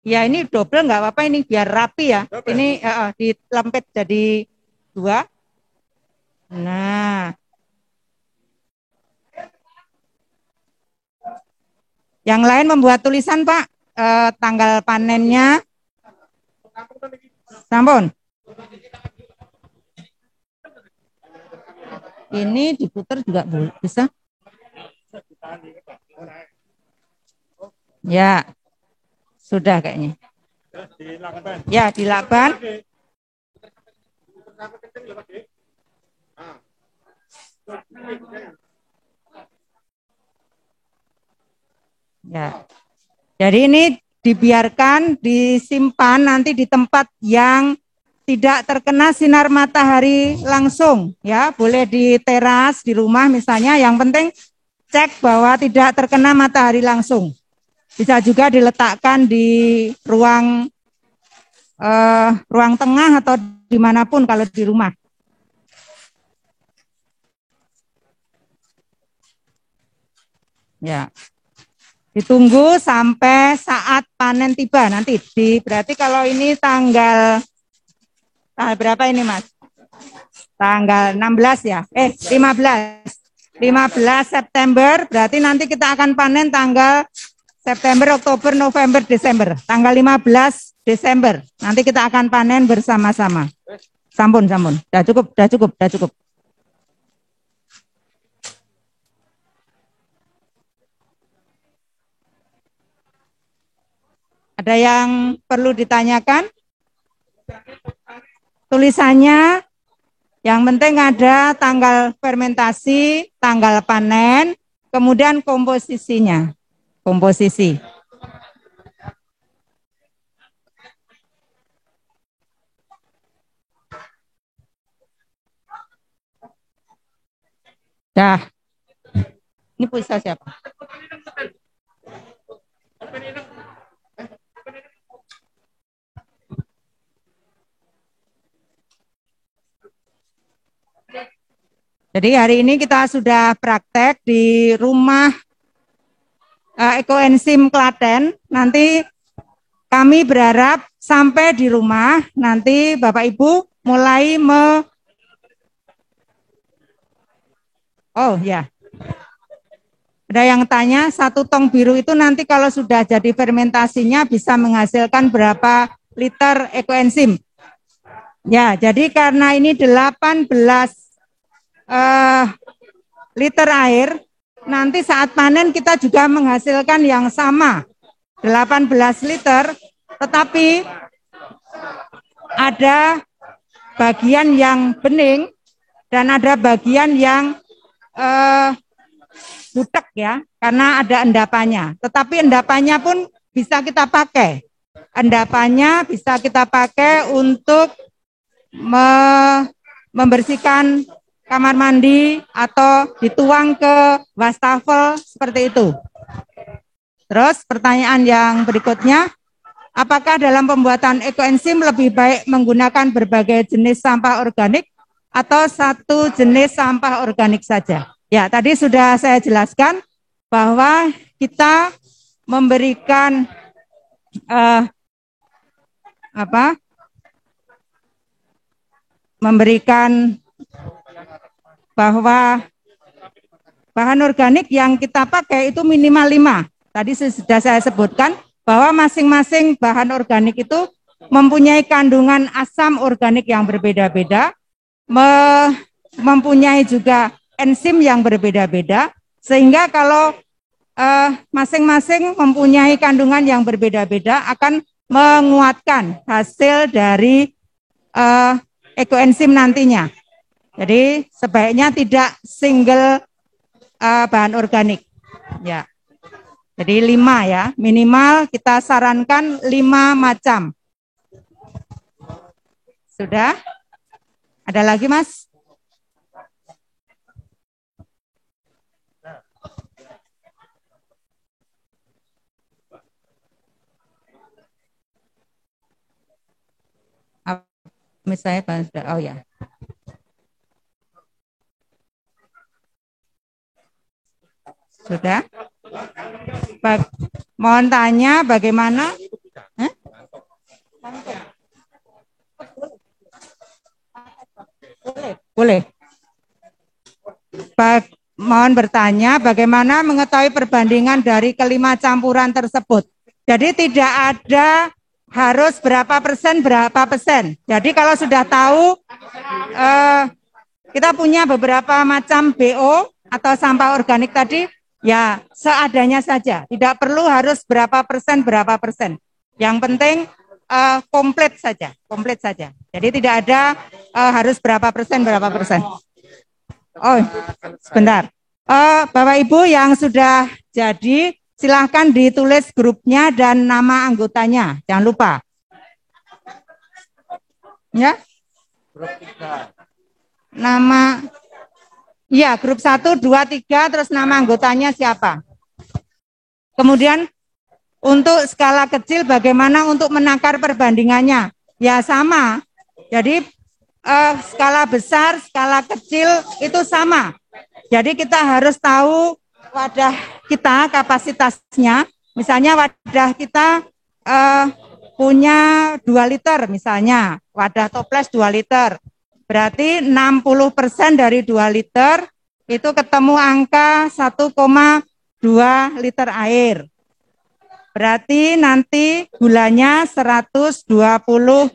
Ya ini double nggak apa-apa ini biar rapi ya. Ini dilempit jadi 2. Nah. Yang lain membuat tulisan Pak, tanggal panennya. Sampun. Ini diputar juga bisa. Ya. Sudah kayaknya. Ya, dilakban. Ya. Jadi ini dibiarkan, disimpan nanti di tempat yang tidak terkena sinar matahari langsung. Ya, boleh di teras, di rumah misalnya. Yang penting cek bahwa tidak terkena matahari langsung. Bisa juga diletakkan di ruang tengah atau dimanapun kalau di rumah. Ya, ditunggu sampai saat panen tiba nanti. Berarti kalau ini tanggal berapa ini Mas? Tanggal 16 ya? 15 September. Berarti nanti kita akan panen tanggal September, Oktober, November, Desember. Tanggal 15 Desember. Nanti kita akan panen bersama-sama. Sampun. Dah cukup. Ada yang perlu ditanyakan? Tulisannya, yang penting ada tanggal fermentasi, tanggal panen, kemudian komposisinya. Komposisi. Dah. Ini pulsa siapa? Jadi hari ini kita sudah praktek di rumah Ekoenzim Klaten. Nanti kami berharap sampai di rumah nanti Bapak Ibu mulai Oh ya. Ada yang tanya 1 tong biru itu nanti kalau sudah jadi fermentasinya bisa menghasilkan berapa liter ekoenzim? Ya, jadi karena ini 18 liter air, nanti saat panen kita juga menghasilkan yang sama, 18 liter, tetapi ada bagian yang bening dan ada bagian yang butek ya, karena ada endapannya. Tetapi endapannya pun bisa kita pakai. Endapannya bisa kita pakai untuk membersihkan kamar mandi atau dituang ke wastafel seperti itu. Terus pertanyaan yang berikutnya, apakah dalam pembuatan ekoenzim lebih baik menggunakan berbagai jenis sampah organik atau satu jenis sampah organik saja? Ya, tadi sudah saya jelaskan bahwa kita memberikan bahwa bahan organik yang kita pakai itu minimal 5. Tadi sudah saya sebutkan bahwa masing-masing bahan organik itu mempunyai kandungan asam organik yang berbeda-beda, mempunyai juga enzim yang berbeda-beda, sehingga kalau masing-masing mempunyai kandungan yang berbeda-beda akan menguatkan hasil dari ekoenzim nantinya. Jadi sebaiknya tidak single bahan organik. Ya. Jadi 5 ya, minimal kita sarankan 5 macam. Sudah? Ada lagi, Mas? Misalnya, oh ya. Sudah? Mohon tanya bagaimana? Boleh. Mohon bertanya bagaimana mengetahui perbandingan dari kelima campuran tersebut. Jadi tidak ada harus berapa persen. Jadi kalau sudah tahu kita punya beberapa macam BO atau sampah organik tadi, ya seadanya saja. Tidak perlu harus berapa persen. Yang penting komplit saja. Jadi tidak ada harus berapa persen. Oh, sebentar. Bapak Ibu yang sudah jadi, silahkan ditulis grupnya dan nama anggotanya. Jangan lupa. Ya. Grup 3. Nama, ya grup 1, 2, 3, terus nama anggotanya siapa. Kemudian untuk skala kecil bagaimana untuk menakar perbandingannya? Ya sama. Jadi skala besar, skala kecil itu sama. Jadi kita harus tahu wadah kita kapasitasnya. Misalnya wadah kita punya 2 liter misalnya, wadah toples 2 liter. Berarti 60% dari 2 liter itu ketemu angka 1,2 liter air. Berarti nanti gulanya 120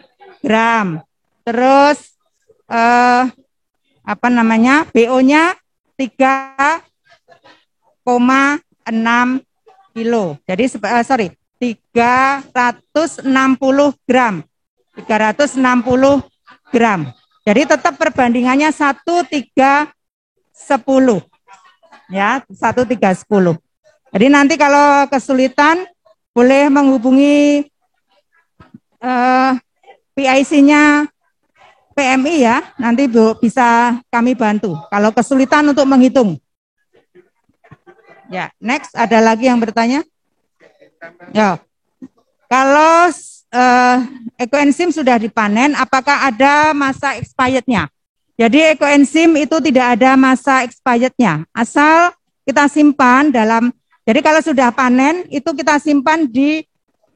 gram. Terus BO-nya 3,6 kilo. Jadi 360 gram. 360 gram. Jadi tetap perbandingannya 1:3:10. Ya, 1:3:10. Jadi nanti kalau kesulitan boleh menghubungi PIC-nya PMI ya, nanti bisa kami bantu kalau kesulitan untuk menghitung. Ya, next ada lagi yang bertanya? Ya. Kalau ekoenzim sudah dipanen, apakah ada masa expirednya? Jadi ekoenzim itu tidak ada masa expirednya, asal kita simpan dalam. Jadi kalau sudah panen itu kita simpan di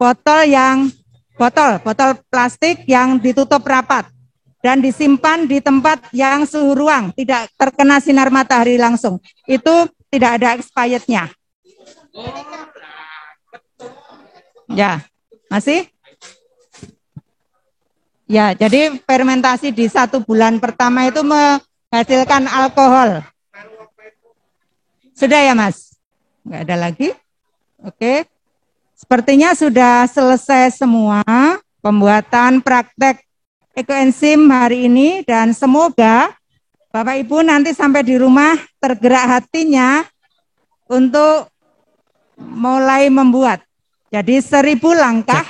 botol plastik yang ditutup rapat dan disimpan di tempat yang suhu ruang, tidak terkena sinar matahari langsung. Itu tidak ada expirednya. Ya, masih? Ya, jadi fermentasi di 1 bulan pertama itu menghasilkan alkohol. Sudah ya, Mas? Enggak ada lagi? Oke. Sepertinya sudah selesai semua pembuatan praktek ekoenzim hari ini dan semoga Bapak Ibu nanti sampai di rumah tergerak hatinya untuk mulai membuat. Jadi 1000 langkah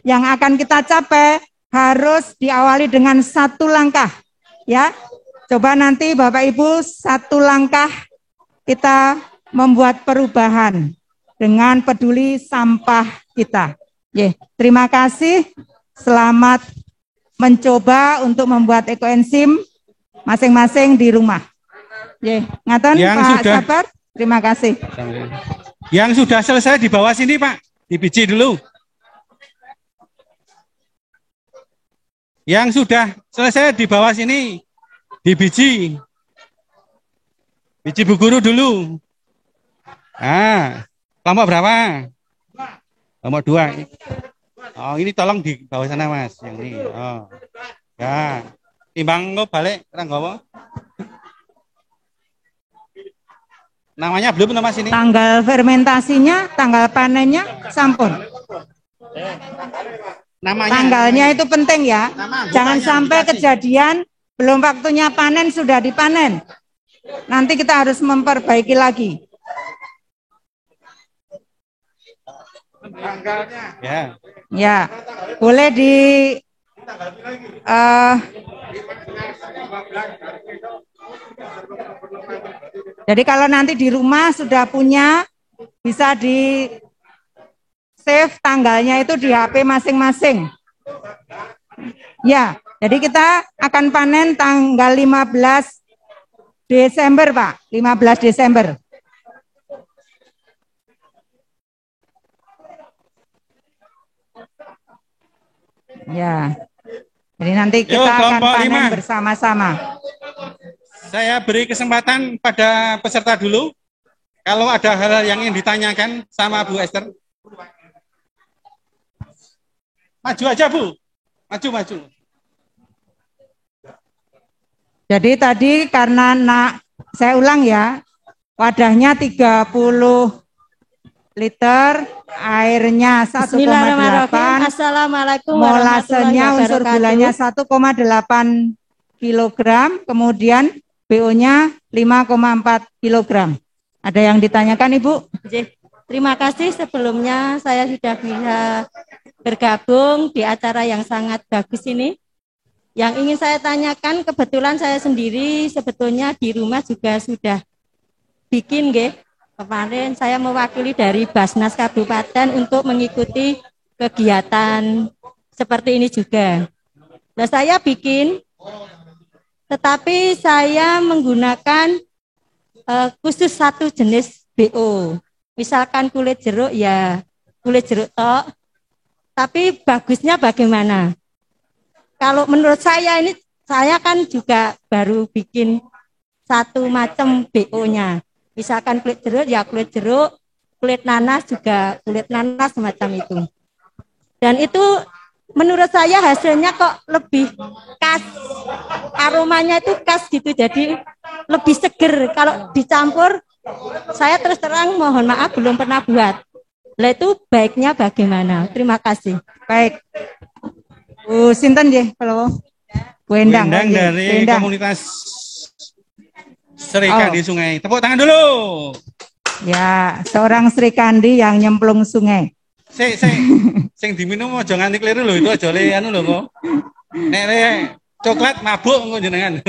yang akan kita capai harus diawali dengan 1 langkah. Ya, coba nanti Bapak Ibu 1 langkah kita membuat perubahan dengan peduli sampah kita. Terima kasih. Selamat mencoba untuk membuat ekoenzim masing-masing di rumah. Ngaten Pak Sabar, terima kasih. Yang sudah selesai di bawah sini Pak, di biji dulu. Yang sudah selesai di bawah sini, di biji. Biji Bu Guru dulu. Nah, kelompok berapa? Kelompok 2. Oh, ini tolong di bawah sana Mas, yang ini. Oh. Ya. Timbang lo balik Ranggawa. Namanya belum Mas ini? Tanggal fermentasinya, tanggal panennya sampun. Namanya. Tanggalnya itu penting ya. Jangan sampai kejadian belum waktunya panen sudah dipanen. Nanti kita harus memperbaiki lagi. Ya. Ya, boleh di jadi kalau nanti di rumah sudah punya, bisa di save tanggalnya itu di HP masing-masing. Ya, jadi kita akan panen tanggal 15 Desember, Pak. 15 Desember. Ya, jadi nanti kita akan panen bersama-sama. Saya beri kesempatan pada peserta dulu. Kalau ada hal yang ingin ditanyakan sama Bu Esther. Maju aja, Bu. Maju. Jadi tadi karena saya ulang ya, wadahnya 30 liter, airnya 1,8, Assalamualaikum molasenya unsur gulanya 1,8 kilogram, kemudian BO-nya 5,4 kilogram. Ada yang ditanyakan, Ibu? Terima kasih sebelumnya saya sudah bisa bergabung di acara yang sangat bagus ini. Yang ingin saya tanyakan, kebetulan saya sendiri sebetulnya di rumah juga sudah bikin, kemarin saya mewakili dari Basnas Kabupaten untuk mengikuti kegiatan seperti ini juga. Nah, saya bikin, tetapi saya menggunakan khusus satu jenis BO. Misalkan kulit jeruk, ya kulit jeruk tok. Tapi bagusnya bagaimana? Kalau menurut saya ini, saya kan juga baru bikin satu macam BO-nya. Misalkan kulit jeruk, ya kulit jeruk, kulit nanas juga kulit nanas semacam itu. Dan itu menurut saya hasilnya kok lebih khas, aromanya itu khas gitu, jadi lebih seger. Kalau dicampur, saya terus terang mohon maaf belum pernah buat. Lah itu baiknya bagaimana? Terima kasih. Baik. Bu Sinten kalau Bu Endang dari komunitas Sri Kandi Sungai. Tepuk tangan dulu. Ya, seorang Sri Kandi yang nyemplung sungai. Sing diminum aja nganti keliru lho, itu aja le anu lho kok. Nek coklat mabuk engko jenengan.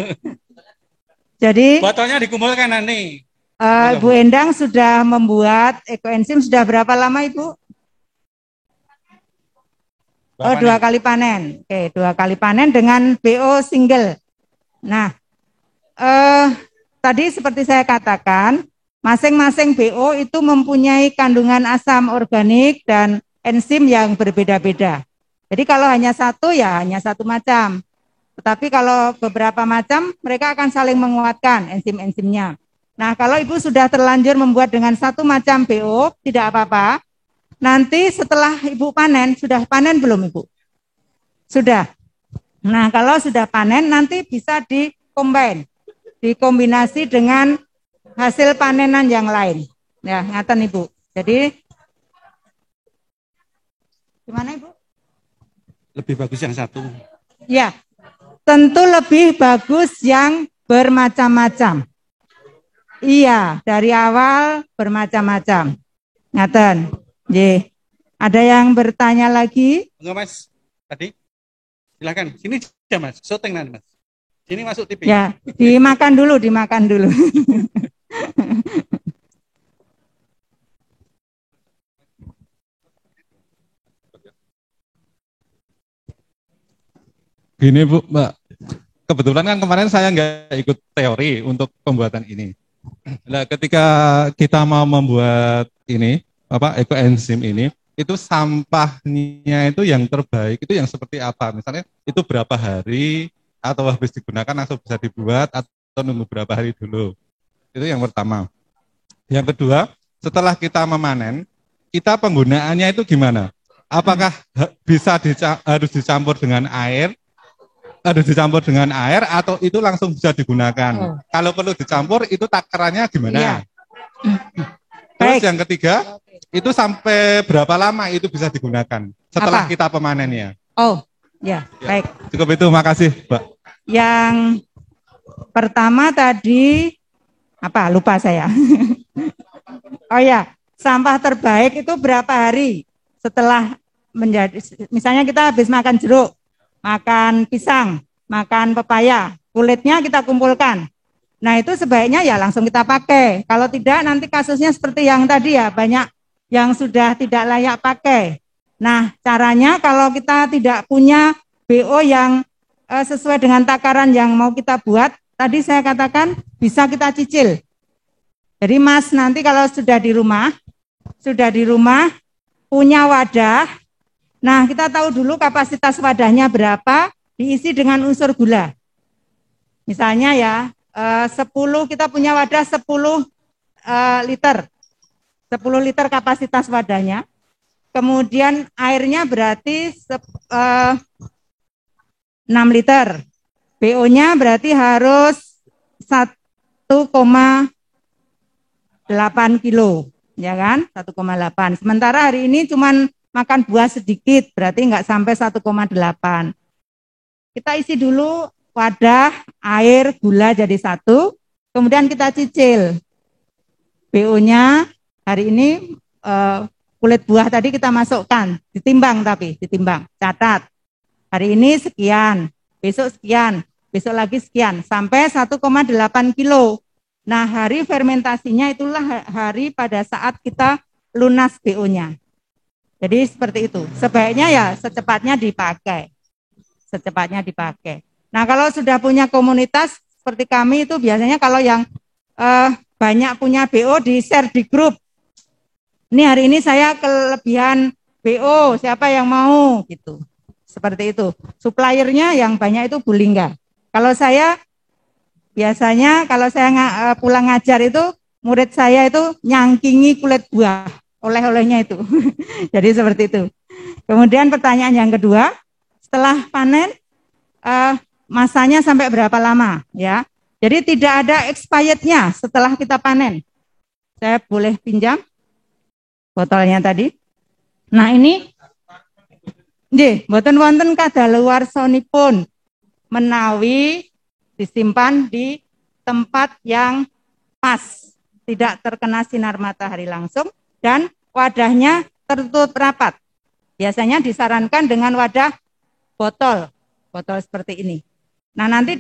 Jadi botolnya dikumpulkan nanti. Bu Endang sudah membuat ekoenzim sudah berapa lama, Ibu? Oh, 2 kali panen. Oke, 2 kali panen dengan BO single. Nah, tadi seperti saya katakan, masing-masing BO itu mempunyai kandungan asam organik dan enzim yang berbeda-beda. Jadi kalau hanya satu, ya hanya satu macam. Tetapi kalau beberapa macam, mereka akan saling menguatkan enzim-enzimnya. Nah, kalau Ibu sudah terlanjur membuat dengan satu macam BO, tidak apa-apa. Nanti setelah Ibu panen, sudah panen belum Ibu? Sudah. Nah, kalau sudah panen, nanti bisa dikombinasi dengan hasil panenan yang lain. Ya, ngaten Ibu. Jadi, gimana Ibu? Lebih bagus yang satu. Ya, tentu lebih bagus yang bermacam-macam. Iya, dari awal bermacam-macam. Ngaten. Ye. Ada yang bertanya lagi? Enggak Mas, tadi silakan. Sini aja Mas, syuting nanti Mas. Sini masuk TV. Ya, dimakan dulu. Gini Bu, Mbak. Kebetulan kan kemarin saya nggak ikut teori untuk pembuatan ini. Nah, ketika kita mau membuat ini, ekoenzim ini, itu sampahnya itu yang terbaik, itu yang seperti apa? Misalnya itu berapa hari, atau habis digunakan langsung bisa dibuat, atau nunggu berapa hari dulu. Itu yang pertama. Yang kedua, setelah kita memanen, kita penggunaannya itu gimana? Apakah harus dicampur dengan air, atau itu langsung bisa digunakan? Kalau perlu dicampur, itu takarannya gimana? Iya. Terus yang ketiga, itu sampai berapa lama itu bisa digunakan setelah kita pemanennya? Oh, ya, baik. Cukup itu, makasih, Mbak. Yang pertama tadi apa? Lupa saya. Oh ya, sampah terbaik itu berapa hari setelah menjadi, misalnya kita habis makan jeruk, makan pisang, makan pepaya, kulitnya kita kumpulkan. Nah itu sebaiknya ya langsung kita pakai. Kalau tidak nanti kasusnya seperti yang tadi ya, banyak yang sudah tidak layak pakai. Nah caranya kalau kita tidak punya BO yang sesuai dengan takaran yang mau kita buat, tadi saya katakan bisa kita cicil. Jadi Mas nanti kalau sudah di rumah punya wadah, nah kita tahu dulu kapasitas wadahnya berapa, diisi dengan unsur gula. Misalnya ya 10, kita punya wadah 10 liter, 10 liter kapasitas wadahnya. Kemudian airnya berarti 6 liter. BO-nya berarti harus 1,8 kilo, ya kan? 1,8. Sementara hari ini cuman makan buah sedikit, berarti nggak sampai 1,8. Kita isi dulu wadah, air, gula jadi 1, kemudian kita cicil. BO-nya hari ini kulit buah tadi kita masukkan, ditimbang, catat. Hari ini sekian, besok sekian, besok lagi sekian, sampai 1,8 kilo. Nah, hari fermentasinya itulah hari pada saat kita lunas BO-nya. Jadi seperti itu. Sebaiknya ya secepatnya dipakai. Nah, kalau sudah punya komunitas seperti kami itu biasanya kalau yang banyak punya BO di-share di grup. Ini hari ini saya kelebihan BO, siapa yang mau gitu. Seperti itu. Suppliernya yang banyak itu Bu Lingga. Kalau saya biasanya kalau saya pulang ngajar itu, murid saya itu nyangkingi kulit buah, oleh-olehnya itu. Jadi seperti itu. Kemudian pertanyaan yang kedua, setelah panen, masanya sampai berapa lama? Ya. Jadi tidak ada expirednya setelah kita panen. Saya boleh pinjam botolnya tadi. Nah ini, mboten wonten kadaluarsonipun menawi disimpan di tempat yang pas, tidak terkena sinar matahari langsung, dan wadahnya tertutup rapat. Biasanya disarankan dengan wadah botol seperti ini. Nah nanti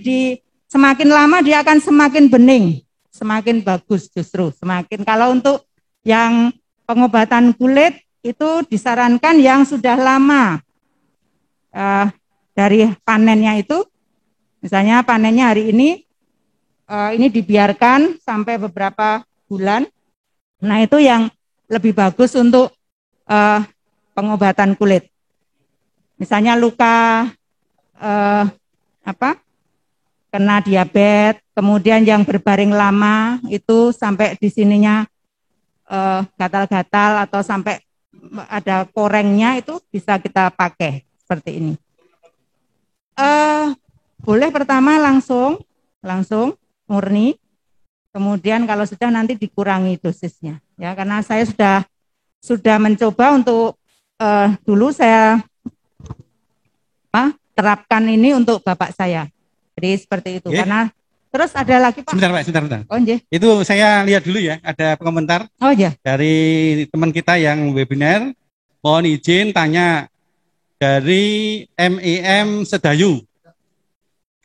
semakin lama dia akan semakin bening, semakin bagus justru. Kalau untuk yang pengobatan kulit itu disarankan yang sudah lama dari panennya itu. Misalnya panennya hari ini dibiarkan sampai beberapa bulan. Nah itu yang lebih bagus untuk pengobatan kulit. Misalnya luka kena diabetes, kemudian yang berbaring lama itu sampai di sininya gatal-gatal atau sampai ada korengnya itu bisa kita pakai seperti ini. Boleh pertama langsung murni, kemudian kalau sudah nanti dikurangi dosisnya, ya karena saya sudah mencoba untuk dulu saya terapkan ini untuk bapak saya, jadi seperti itu. Karena terus ada lagi Pak. Sebentar. Oh, itu saya lihat dulu ya, ada komentar dari teman kita yang webinar. Mohon izin tanya dari MEM Sedayu.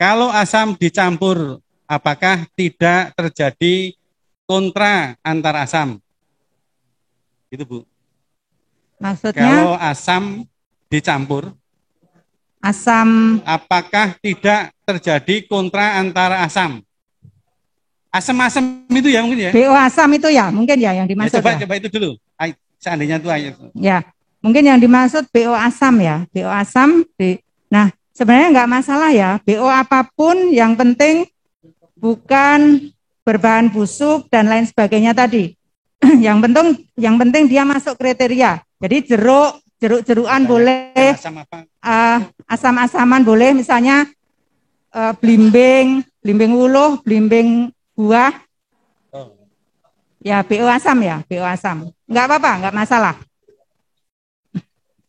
Kalau asam dicampur, apakah tidak terjadi kontra antar asam? Itu Bu. Maksudnya? Kalau asam dicampur, apakah tidak terjadi kontra antara asam? Asam-asam itu ya mungkin ya? BO asam itu ya mungkin ya yang dimaksud. Ya, coba itu dulu. Seandainya itu aja. Ya, mungkin yang dimaksud BO asam ya. BO asam. Nah, sebenarnya enggak masalah ya. BO apapun yang penting bukan berbahan busuk dan lain sebagainya tadi. yang penting dia masuk kriteria. Jadi jeruk-jerukan boleh, asam-asaman boleh, misalnya blimbing wuluh, blimbing buah. Ya BO asam ya, BO asam. Enggak apa-apa, enggak masalah.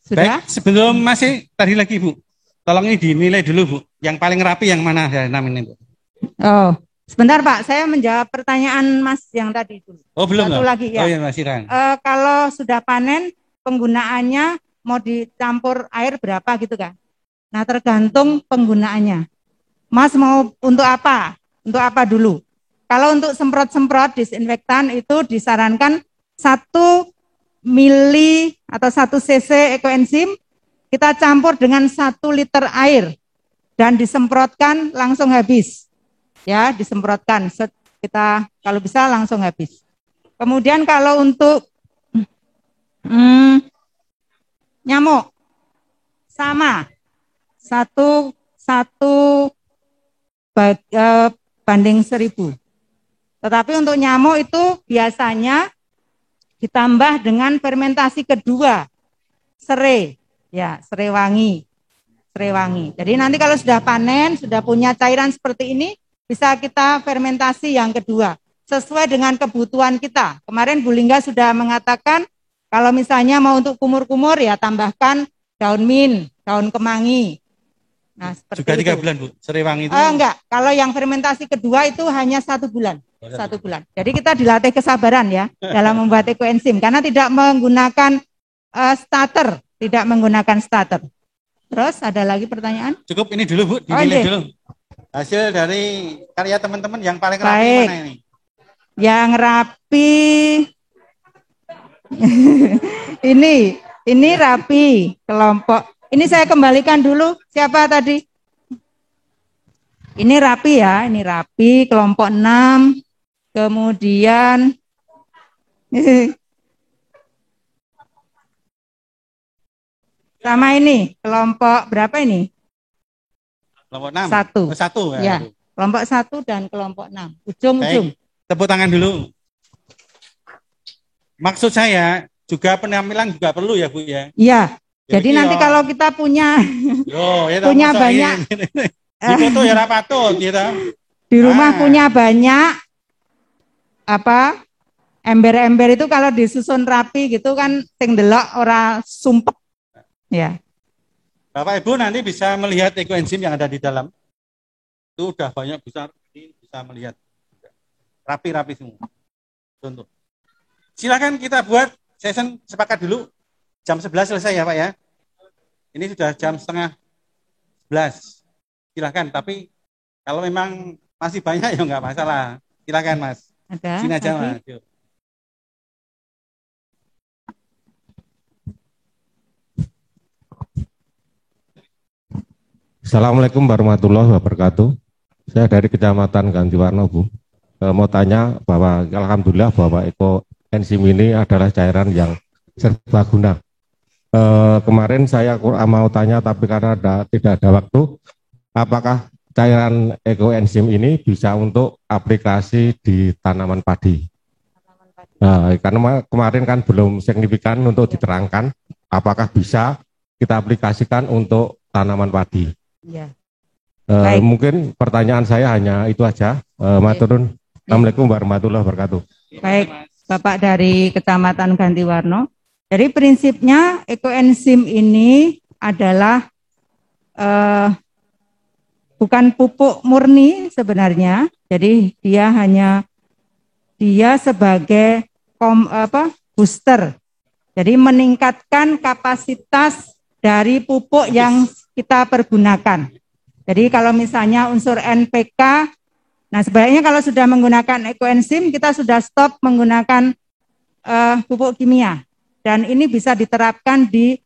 Sudah? Baik, sebelum masih tadi lagi Bu. tolong ini dinilai dulu Bu. Yang paling rapi yang mana ya ini Bu? Oh, sebentar Pak, saya menjawab pertanyaan Mas yang tadi itu. Oh belum Satu loh. lagi ya. Oh iya Mas Iran. Kalau sudah panen, penggunaannya mau dicampur air berapa gitu kan? Nah tergantung penggunaannya. Mas mau untuk apa? Untuk apa dulu? Kalau untuk semprot-semprot disinfektan itu disarankan 1 mili atau 1 cc ekoenzim kita campur dengan 1 liter air dan disemprotkan langsung habis. Ya, disemprotkan. Kita kalau bisa langsung habis. Kemudian kalau untuk nyamuk sama 1 banding 1000. Tetapi untuk nyamuk itu biasanya ditambah dengan fermentasi kedua, serai, ya serai wangi. Jadi nanti kalau sudah panen, sudah punya cairan seperti ini, bisa kita fermentasi yang kedua, sesuai dengan kebutuhan kita. Kemarin Bu Lingga sudah mengatakan, kalau misalnya mau untuk kumur-kumur ya tambahkan daun mint, daun kemangi. Nah, seperti juga 3 itu. bulan Bu, serai wangi itu? Enggak, kalau yang fermentasi kedua itu hanya 1 bulan. 1 bulan. Jadi kita dilatih kesabaran ya dalam membuat ekoenzim karena tidak menggunakan starter, Terus ada lagi pertanyaan? Cukup ini dulu Bu, dinilai dulu. Hasil dari karya teman-teman yang paling rapi mana ini? Yang rapi ini rapi kelompok. Ini saya kembalikan dulu siapa tadi? Ini rapi ya, ini rapi kelompok 6. Kemudian sama ini kelompok berapa ini? Kelompok 6. 1 ya. Kelompok 1 dan kelompok 6. Ujung-ujung. Tepuk tangan dulu. Maksud saya juga penampilan juga perlu ya Bu ya. Iya. Jadi nanti kalau kita punya punya banyak di foto ya rapatut gitu. Di rumah punya banyak ember-ember itu kalau disusun rapi gitu kan sing delok ora sumpek. Ya. Bapak Ibu nanti bisa melihat ekoenzim yang ada di dalam. Itu udah banyak besar, bisa melihat. Rapi-rapi semua. Contoh. Silakan kita buat session sepakat dulu. Jam 11 selesai ya Pak ya. Ini sudah jam 10:30. Silakan, tapi kalau memang masih banyak ya nggak masalah. Silakan Mas. Ada. Sini aja Mas. Yuk. Assalamualaikum warahmatullahi wabarakatuh. Saya dari Kecamatan Gantiwarno, Bu. Mau tanya bahwa alhamdulillah bahwa ekoenzim ini adalah cairan yang serbaguna. Kemarin saya mau tanya tapi karena tidak ada waktu, apakah cairan ekoenzim ini bisa untuk aplikasi di tanaman padi? Karena kemarin kan belum signifikan untuk diterangkan, apakah bisa kita aplikasikan untuk tanaman padi? Ya. Mungkin pertanyaan saya hanya itu aja. Maturun. Assalamualaikum warahmatullahi wabarakatuh. Baik, Bapak dari Kecamatan Gantiwarno. Jadi prinsipnya ekoenzim ini adalah bukan pupuk murni sebenarnya. Jadi dia sebagai booster. Jadi meningkatkan kapasitas dari pupuk yang kita pergunakan. Jadi kalau misalnya unsur NPK, nah sebaiknya kalau sudah menggunakan ekoenzim kita sudah stop menggunakan pupuk kimia. Dan ini bisa diterapkan di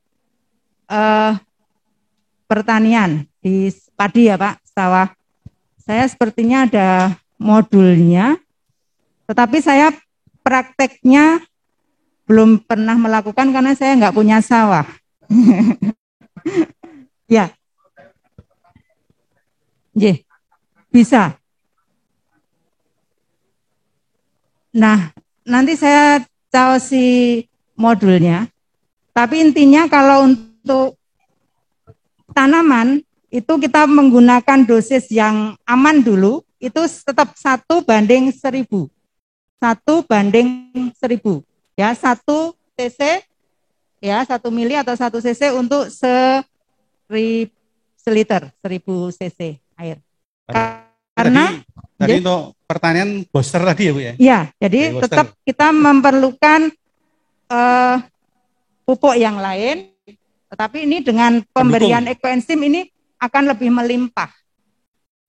pertanian, di padi ya Pak, sawah. Saya sepertinya ada modulnya, tetapi saya prakteknya belum pernah melakukan karena saya nggak punya sawah. Ya, bisa. Nah, nanti saya caosi modulnya. Tapi intinya kalau untuk tanaman itu kita menggunakan dosis yang aman dulu, itu tetap 1:1000. 1:1000. Ya, 1 cc ya 1 mili atau 1 cc untuk seliter, 1000 cc air. Karena tadi untuk pertanian booster tadi ya Bu ya? Iya, jadi tetap kita memerlukan pupuk yang lain, tetapi ini dengan pemberian ekoenzim ini akan lebih melimpah.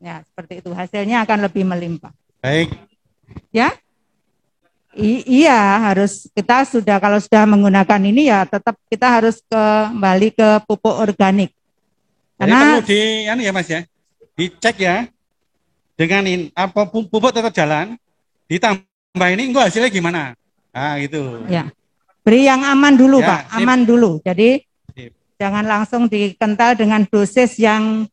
Ya, seperti itu, hasilnya akan lebih melimpah. Baik. Ya, iya, harus kita kalau sudah menggunakan ini ya tetap kita harus kembali ke pupuk organik. Karena perlu ya Mas ya, dicek ya. Dengan pupuk tetap jalan, ditambah ini enggak hasilnya gimana? Nah, gitu. Ya. Beri yang aman dulu, ya, Pak. Aman dulu. Jadi jangan langsung dikental dengan dosis yang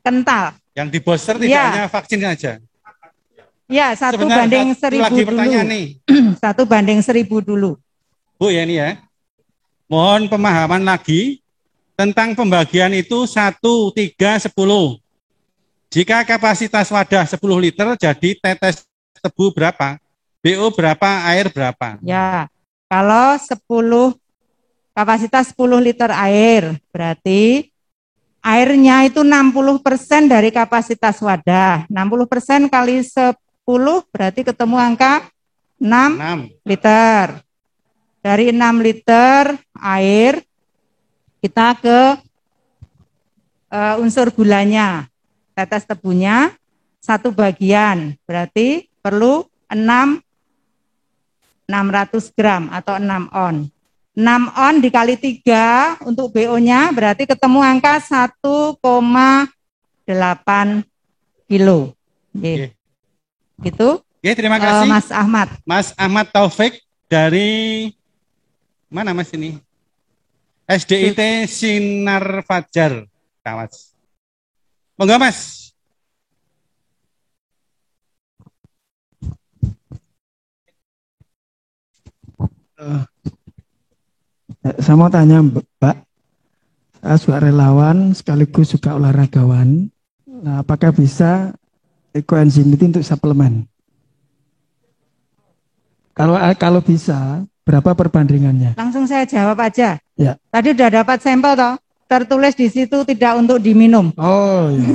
kental. Yang di booster tidak hanya vaksin aja. Ya, 1:1000 dulu. 1:1000 dulu. Bu ya ini ya. Mohon pemahaman lagi tentang pembagian itu 1, 3, 10. Jika kapasitas wadah 10 liter, jadi tetes tebu berapa? BO berapa? Air berapa? Ya, kalau kapasitas 10 liter air, berarti airnya itu 60% dari kapasitas wadah. 60% kali 10 berarti ketemu angka 6 liter. Dari 6 liter air, kita ke unsur gulanya. Tetes tebunya 1 bagian, berarti perlu 600 gram atau 6 on. 6 on dikali 3 untuk BO-nya berarti ketemu angka 1,8 kilo. Gitu. Oke, terima kasih. Mas Ahmad. Mas Ahmad Taufik dari mana Mas ini? SDIT Sinar Fajar, Kawas. Monggo Mas. Saya mau tanya Mbak, saya juga relawan sekaligus juga olahragawan. Nah, apakah bisa ekoenzim itu untuk suplemen? Kalau bisa, berapa perbandingannya? Langsung saya jawab aja. Ya. Tadi udah dapat sampel toh? Tertulis di situ tidak untuk diminum. Oh iya.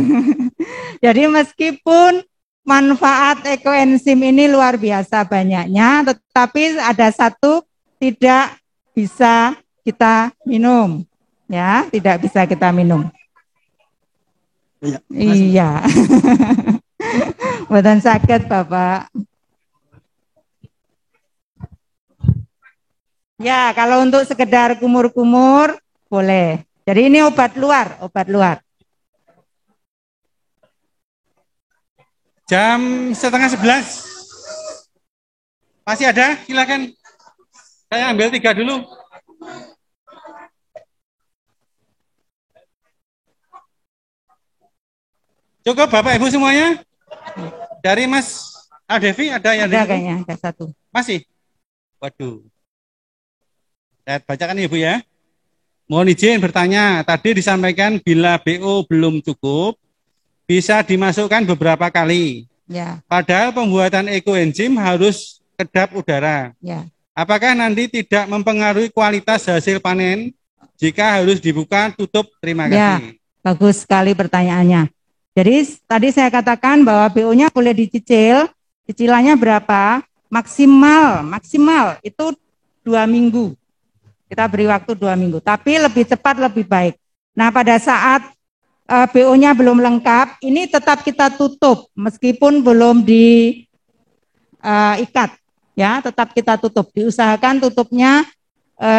Jadi meskipun manfaat ekoenzim ini luar biasa banyaknya, tetapi ada satu tidak bisa kita minum. Ya, tidak bisa kita minum. Iya. Iya. Boten sakit Bapak. Ya, kalau untuk sekedar kumur-kumur boleh. Jadi ini obat luar. Jam 10:30. Masih ada? Silakan. Saya ambil 3 dulu. Cukup Bapak Ibu semuanya? Dari Mas Aldevi ada yang ada kayaknya, ada 1. Masih? Waduh. Saya bacakan Ibu ya. Mohon izin bertanya, tadi disampaikan bila BO belum cukup, bisa dimasukkan beberapa kali. Ya. Padahal pembuatan ekoenzim harus kedap udara. Ya. Apakah nanti tidak mempengaruhi kualitas hasil panen jika harus dibuka tutup? Terima kasih. Ya, bagus sekali pertanyaannya. Jadi tadi saya katakan bahwa BO-nya boleh dicicil, cicilannya berapa? Maksimal itu 2 minggu. Kita beri waktu 2 minggu, tapi lebih cepat lebih baik. Nah, pada saat BO-nya belum lengkap, ini tetap kita tutup meskipun belum diikat, ya, tetap kita tutup. Diusahakan tutupnya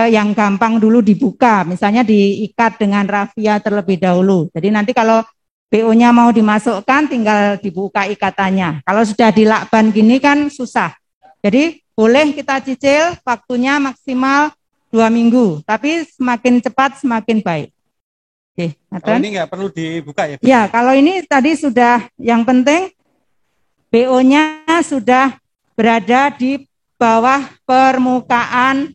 yang gampang dulu dibuka, misalnya diikat dengan rafia terlebih dahulu. Jadi nanti kalau BO-nya mau dimasukkan, tinggal dibuka ikatannya. Kalau sudah dilakban gini kan susah. Jadi boleh kita cicil, waktunya maksimal 2 minggu, tapi semakin cepat semakin baik. Oke, kalau ini nggak perlu dibuka ya? Ya, kalau ini tadi sudah, yang penting BO-nya sudah berada di bawah permukaan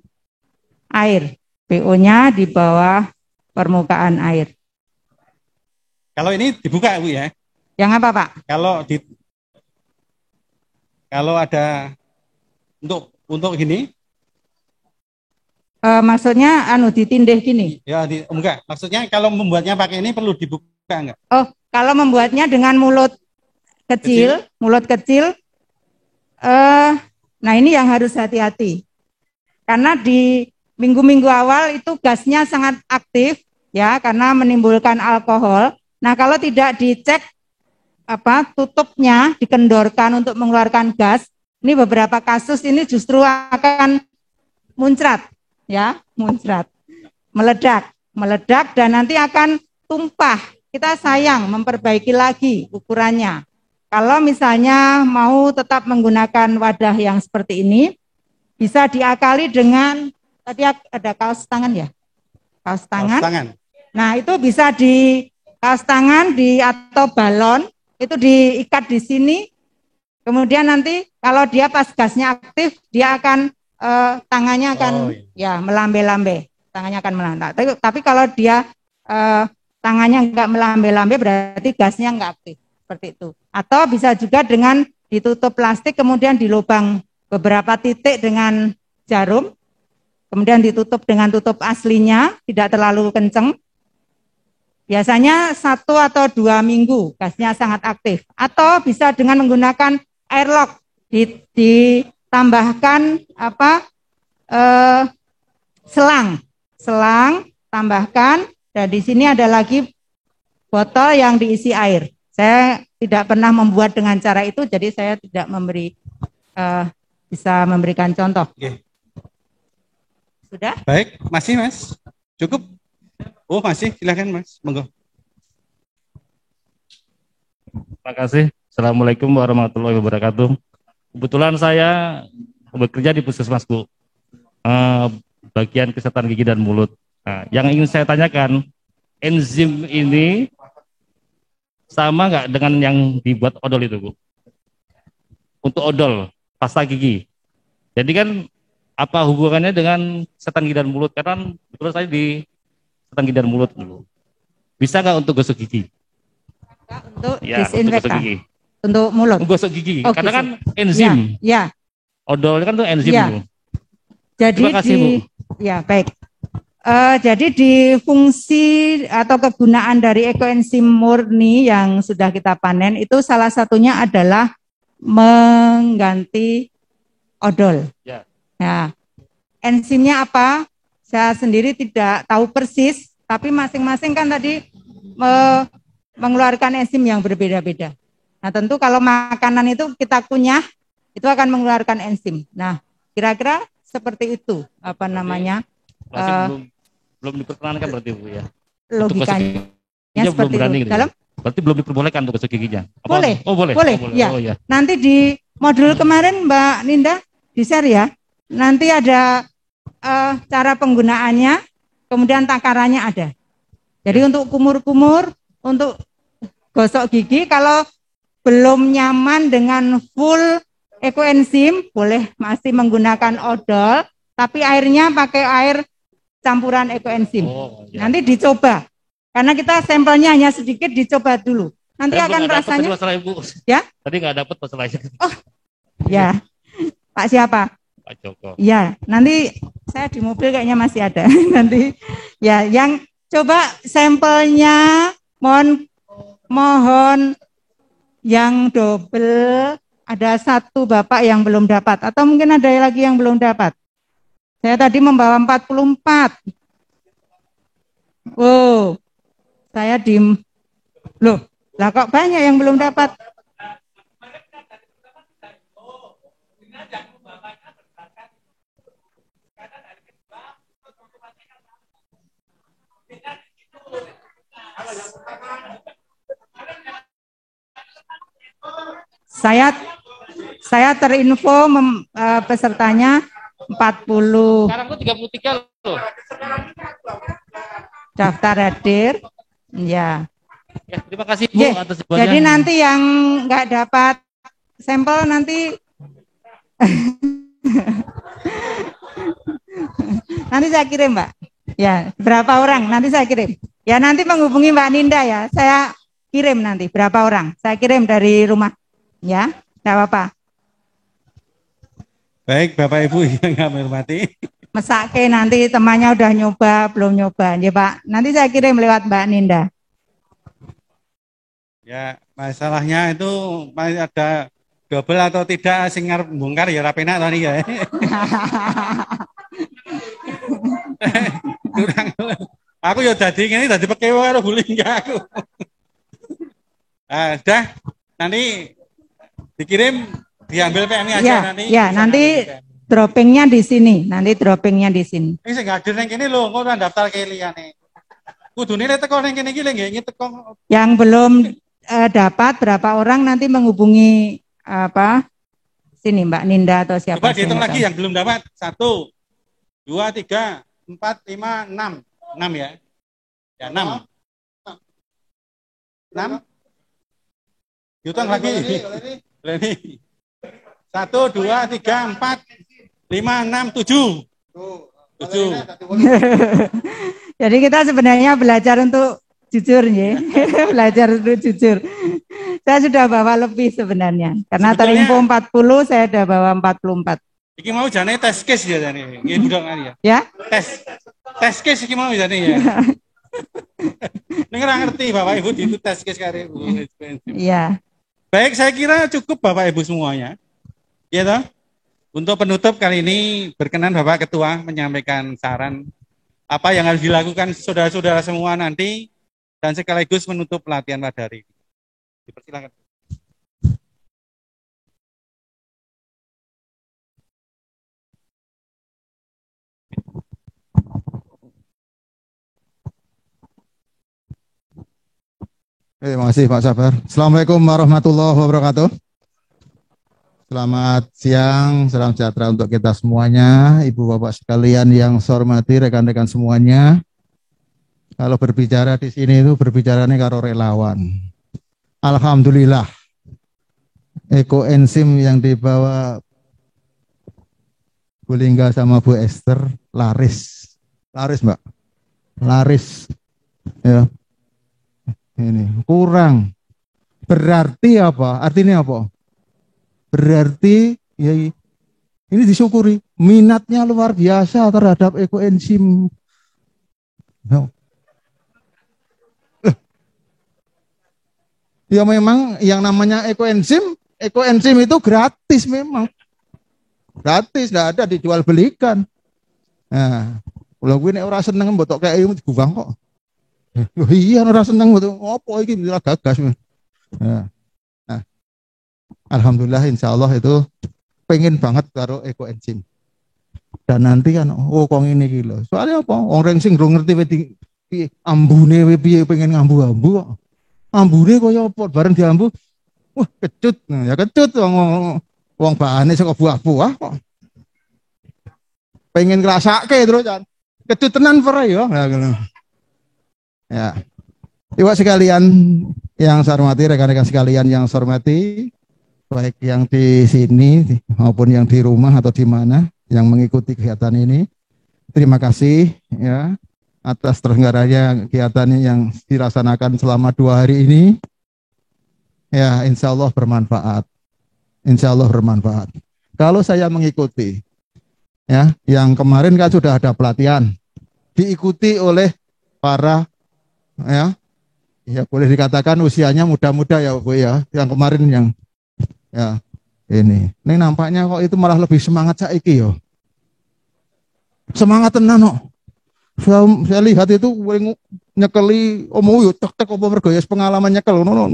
air. BO-nya di bawah permukaan air. Kalau ini dibuka Bu ya? Yang apa Pak? Kalau ada untuk gini? Maksudnya ditindih gini? Ya, enggak. Maksudnya kalau membuatnya pakai ini perlu dibuka Enggak. Oh, kalau membuatnya dengan mulut kecil. Nah ini yang harus hati-hati. Karena di minggu-minggu awal itu gasnya sangat aktif ya, karena menimbulkan alkohol. Nah kalau tidak dicek tutupnya, dikendorkan untuk mengeluarkan gas, ini beberapa kasus ini justru akan muncrat, meledak dan nanti akan tumpah. Kita sayang memperbaiki lagi ukurannya. Kalau misalnya mau tetap menggunakan wadah yang seperti ini, bisa diakali dengan, tadi ada kaos tangan ya? Kaos tangan. Nah itu bisa di kaos tangan atau balon, itu diikat di sini, kemudian nanti kalau dia pas gasnya aktif, dia akan, tangannya akan melambe-lambe, tangannya akan melambe. Tapi kalau dia tangannya enggak melambe-lambe, berarti gasnya enggak aktif. Seperti itu. Atau bisa juga dengan ditutup plastik kemudian dilubang beberapa titik dengan jarum, kemudian ditutup dengan tutup aslinya, tidak terlalu kenceng. Biasanya 1 atau 2 minggu gasnya sangat aktif. Atau bisa dengan menggunakan airlock, ditambahkan selang, tambahkan, dan di sini ada lagi botol yang diisi air. Saya tidak pernah membuat dengan cara itu, jadi saya tidak bisa memberikan contoh. Oke. Sudah? Baik, masih Mas? Cukup? Oh masih, silakan Mas, monggo. Terima kasih. Assalamualaikum warahmatullahi wabarakatuh. Kebetulan saya bekerja di puskesmas, Bu. Bagian kesehatan gigi dan mulut. Nah, yang ingin saya tanyakan, enzim ini sama nggak dengan yang dibuat odol itu, Bu? Untuk odol, pasta gigi. Jadi kan apa hubungannya dengan kesehatan gigi dan mulut? Karena betul saya di kesehatan gigi dan mulut dulu. Bisa nggak untuk gosok gigi? Untuk disinfektan. Untuk gosok gigi. Untuk mulut. Gosok gigi. Karena kan enzim. Ya. Odol kan tuh enzim. Ya. Bu. Jadi terima kasih, Bu. Ya baik. Jadi di fungsi atau kegunaan dari ekoenzim murni yang sudah kita panen itu salah satunya adalah mengganti odol. Ya. Nah, enzimnya apa? Saya sendiri tidak tahu persis, tapi masing-masing kan tadi mengeluarkan enzim yang berbeda-beda. Nah, tentu kalau makanan itu kita kunyah, itu akan mengeluarkan enzim. Nah, kira-kira seperti itu, apa namanya? Belum diperkenankan berarti, Bu, ya. Logikanya belum seperti berani, itu. Gitu, ya? Berarti belum diperbolehkan untuk gosok giginya. Apa? Boleh. Oh, boleh. Boleh. Oh, boleh. Ya. Oh, ya. Nanti di modul kemarin Mbak Ninda di-share ya. Nanti ada cara penggunaannya, kemudian takarannya ada. Jadi untuk kumur-kumur, untuk gosok gigi, kalau belum nyaman dengan full ekoenzim, boleh masih menggunakan odol, tapi airnya pakai air campuran ekoenzim. Oh, ya. Nanti dicoba, karena kita sampelnya hanya sedikit, dicoba dulu. Nanti akan rasanya. Masalah, Ibu. Ya? Tadi nggak dapat masalahnya. Oh, ya. Pak siapa? Pak Joko. Ya, nanti saya di mobil kayaknya masih ada. Nanti ya, yang coba sampelnya mohon yang double, ada 1 Bapak yang belum dapat, atau mungkin ada lagi yang belum dapat. Saya tadi membawa 44. Oh, saya loh, lah kok banyak yang belum dapat. Saya terinfo pesertanya 40. Sekarang tuh 33 loh. Daftar hadir. Ya. Ya, terima kasih Bu atas jawabannya. Jadi nanti yang nggak dapat sampel nanti nanti saya kirim, Mbak. Ya, berapa orang? Nanti saya kirim. Ya, nanti menghubungi Mbak Ninda ya. Saya kirim nanti berapa orang. Saya kirim dari rumah. Ya, tidak apa-apa. Baik, Bapak Ibu yang kami hormati. Mesake nanti temannya udah nyoba, belum nyoba. Ya Pak, nanti saya kirim lewat Mbak Ninda. Ya, masalahnya itu ada double atau tidak sing ngarep bongkar ya rapenak tadi ya. Aku ya dadi ngene dadi pekewo karo guling aku. Dah nanti dikirim diambil PMI aja Ya, nanti. ya nanti droppingnya di sini. Nanti droppingnya di sini. Ini sing hadir nang kene lho, kok ora daftar ke liyane. Kudune nek teko nang kene iki lho nggih teko. Yang belum dapat berapa orang nanti menghubungi apa? Sini Mbak Ninda atau siapa? Coba dihitung lagi yang belum dapat. 1, 2, 3, 4, 5, 6. 6 ya. Ya 6. 6. Hitung lagi. Ini. 1, 2, 3, 4, 5, 6, 7. 7. Jadi kita sebenarnya belajar untuk jujur ya. Belajar untuk jujur. Saya sudah bawa lebih sebenarnya. Karena terinfo 40, saya sudah bawa 44. Iki mau jane tes case ya jane. Nggih budak ya. Ya? Tes case iki mau jane ya. Ning ora ngerti Bapak Ibu di tes case kare Bu. Iya. Baik, saya kira cukup Bapak Ibu semuanya. Ya toh? Untuk penutup kali ini berkenan Bapak Ketua menyampaikan saran apa yang harus dilakukan saudara-saudara semua nanti dan sekaligus menutup pelatihan pada hari ini. Dipersilakan. Terima kasih Pak Sabar. Assalamualaikum warahmatullahi wabarakatuh. Selamat siang, salam sejahtera untuk kita semuanya, Ibu Bapak sekalian yang saya hormati, rekan-rekan semuanya. Kalau berbicara di sini itu berbicaranya karo relawan. Alhamdulillah, ekoenzim yang dibawa Bu Lingga sama Bu Esther laris Mbak, laris. Ya. Ini kurang. Berarti apa? Artinya apa? Berarti ya ini disyukuri, minatnya luar biasa terhadap ekoenzim. No. Ya memang yang namanya ekoenzim itu gratis memang. Gratis, tidak ada dijual belikan. Nah, kalau gue nek ora seneng mbok tok kayak gubang kok. Loh iya ora seneng mbok opo iki ora gagas. Nah, alhamdulillah insyaallah itu pengen banget karo ekoenzim. Dan nanti kan kok ngene iki lho. Soalnya apa? Orang sing ndung ngerti ambune piye pengen ngambu-ambu kok. Ambune kaya apa bareng diambu. Wah, kecut. Nah, ya kecut wong bahane saka buah-buah kok. Pengen ngrasake terus kan. Kecut tenan pare ya. Ya. Ibu sekalian yang saya hormati, rekan-rekan sekalian yang saya hormati, baik yang di sini maupun yang di rumah atau di mana yang mengikuti kegiatan ini. Terima kasih ya atas terselenggaranya kegiatan yang dilaksanakan selama 2 hari ini. Ya, insya Allah bermanfaat. Insya Allah bermanfaat. Kalau saya mengikuti, ya, yang kemarin kan sudah ada pelatihan, diikuti oleh para, ya boleh dikatakan usianya muda-muda ya Bu ya, yang kemarin yang, ya ini nampaknya kok itu malah lebih semangat saiki yo. Semangat tenan kok. Saya lihat itu nyekeli omong yo tek-tek apa mergo ya pengalaman nyekel ngono.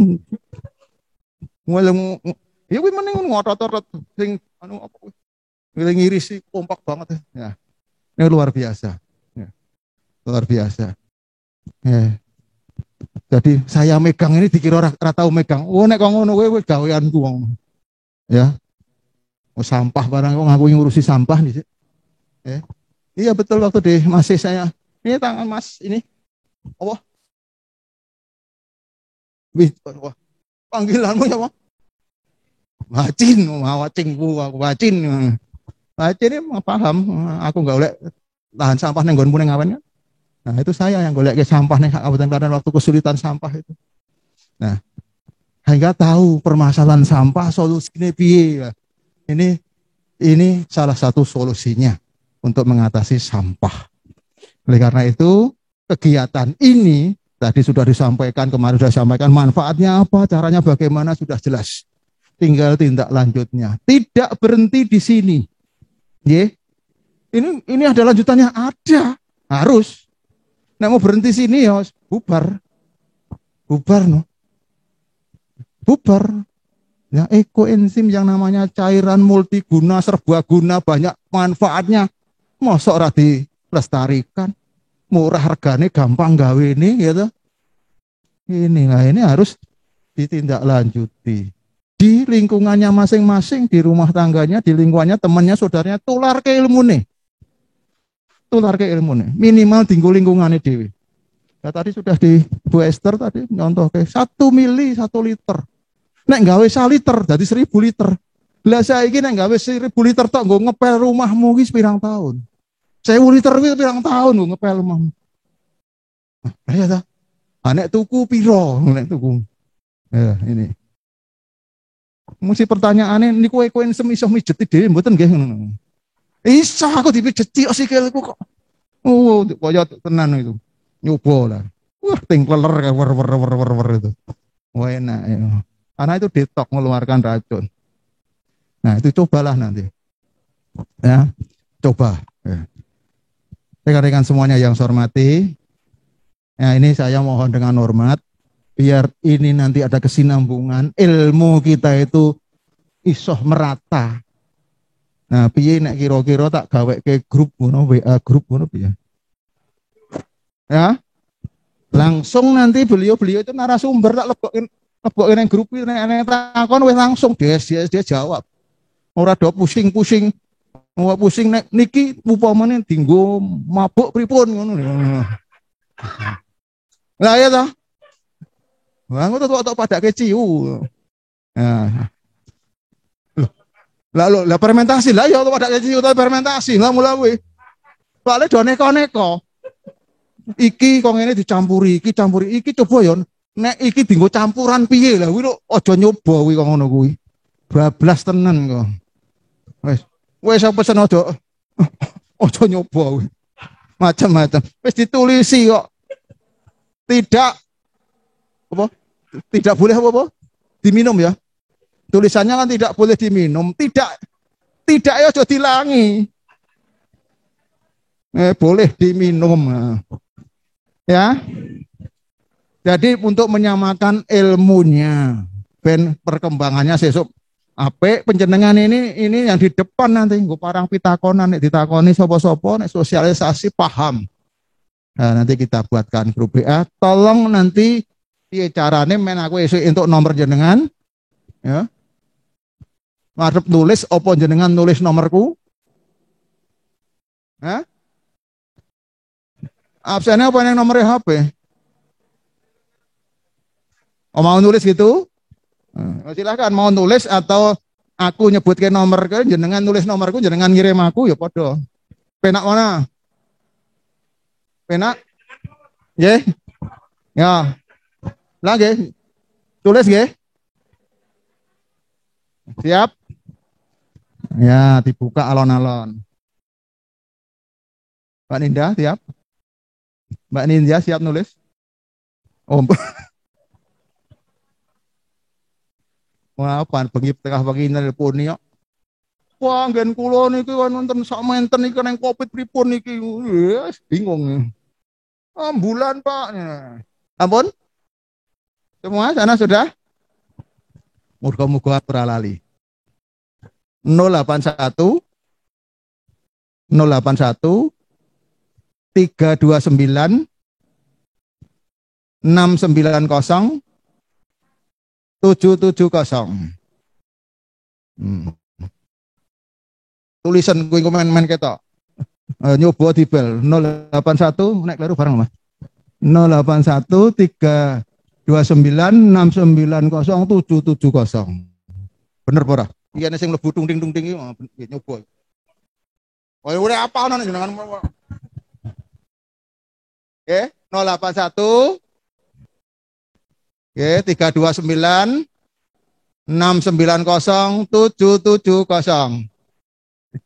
Ya kuwi meneng ngotot-otot sing anu apa kuwi. Ngirisi kompak banget ya. Ini luar biasa. Ya. Luar biasa. Ya. Jadi saya megang ini dikira ora tahu megang. Oh nek kok ngono kowe gaweanku wong. Ya. Oh, sampah barang kok ngaku ngurusi sampah nih. Ya. Iya betul waktu di masih saya. Ini tangan Mas ini. Apa? Wah. Panggilanmu ya, Pak? Wacin, aku wacin. Wacin ini paham, aku enggak boleh lahan sampah neng nggonmu ning ngawen kan. Nah, itu saya yang golek sampah ning Kabupaten Klaten waktu kesulitan sampah itu. Nah, hingga tahu permasalahan sampah solusinya piye. Ini salah satu solusinya untuk mengatasi sampah. Oleh karena itu, kegiatan ini Tadi sudah disampaikan, kemarin sudah disampaikan manfaatnya apa, caranya bagaimana sudah jelas. Tinggal tindak lanjutnya. Tidak berhenti di sini. Ye. Ini ada lanjutannya, ada. Harus. Nek mau berhenti sini ya bubar. Bubar no. Bubar. Ya, ekoenzim yang namanya cairan multiguna, serbaguna, banyak manfaatnya. Mosok ora dilestarikan. Murah harganya, gampang gawe ini gitu. Ini harus ditindaklanjuti. Di lingkungannya masing-masing, di rumah tangganya, di lingkungannya temannya, saudaranya, tular ke ilmu nih. Tular ke ilmu nih. Minimal tinggal lingkungannya dewi. Ya, tadi sudah di Bu Esther tadi nyontoh ke 1 mili 1 liter. Nek gawe 1 liter jadi 1000 liter. Lah saiki nek gawe 1000 liter tok nggo ngepel rumahmu ki pirang tahun. 1000 liter kuwi pirang tahun nggo ngepel rumahmu. Ya ta. Nek tuku piro nek tuku. Ya ini. Mesti pertanyaane niku ekoenzim iso mijeti dhewe mboten nggih ngono. Iso aku dipijeti sikilku kok. Oh, kaya tenan itu. Nyoba lah. Wah, tingkleler wer itu. Wah, enak ya. Karena itu detok mengeluarkan racun. Nah, itu cobalah nanti. Ya, coba. Ya. Rekan-rekan semuanya yang saya hormati, ya ini saya mohon dengan hormat, biar ini nanti ada kesinambungan, ilmu kita itu isoh merata. Nah, piye nek kira-kira tak gawe ke grup ngono, WA grup ngono piye? Ya. Langsung nanti beliau-beliau itu narasumber tak lebokin yang grup ini takon wis langsung dia jawab. Ora do pusing-pusing. Ora pusing nek niki upamane dinggo mabuk pripun ngono. Lah ya toh. Wah, ngono tok padake ciu. Nah. Lah fermentasi lah ya padake ciu ta fermentasi lah mula kuwi. Soale do neko-neko. Iki kok ngene dicampuri, iki coba ya. Nek iki dienggo campuran piye lah kuwi lho aja nyoba kuwi kok ngono kuwi. Bablas tenan kok. Wis pesen aja nyoba kuwi. Macam-macam. Wis ditulisi kok. Tidak apa? Tidak boleh apa? Diminum ya. Tulisannya kan tidak boleh diminum. Tidak ya aja dilangi. Boleh diminum. Ya. Jadi untuk menyamakan ilmunya, ben perkembangannya sesuk apik penjenengan ini yang di depan nanti nggo parang pitakonan nek ditakoni sapa-sapa nek sosialisasi paham. Nah, nanti kita buatkan grup WA, tolong nanti piye carane men aku esuk entuk nomor jenengan ya. Ngarep nulis apa jenengan nulis nomorku? Hah? Absennya apa yang nomor HP? Oh, mau nulis gitu? Silakan mau nulis atau aku nyebutkan nomor ke jenengan nulis nomorku jenengan ngirim aku ya podo. Penak mana? Penak? Nggih. Ya. Lah nggih. Tulis nggih. Siap? Ya, dibuka alon-alon. Mbak Ninda siap? Mbak Ninja siap nulis? Oh. Wah, apa bengi tengah bengi nelpon yo. Wah, nggen kula niki wonten sak menten iki nang Covid pripun niki. Wis bingung. Ambulan, Pak. Ampun? Semua sana sudah? Muga-muga ora lali. 081 329 690 770. Tulisan kuwi komen ketok. Nyoba dibel 081 nek kleru bareng Mas. 081 329 690 770. Bener apa ora? Iya sing mlebu tung-ting-tung-ting iki nyoba. Oh, ora apa ana jenengan. Oke, 081 Oke, 329 690 770.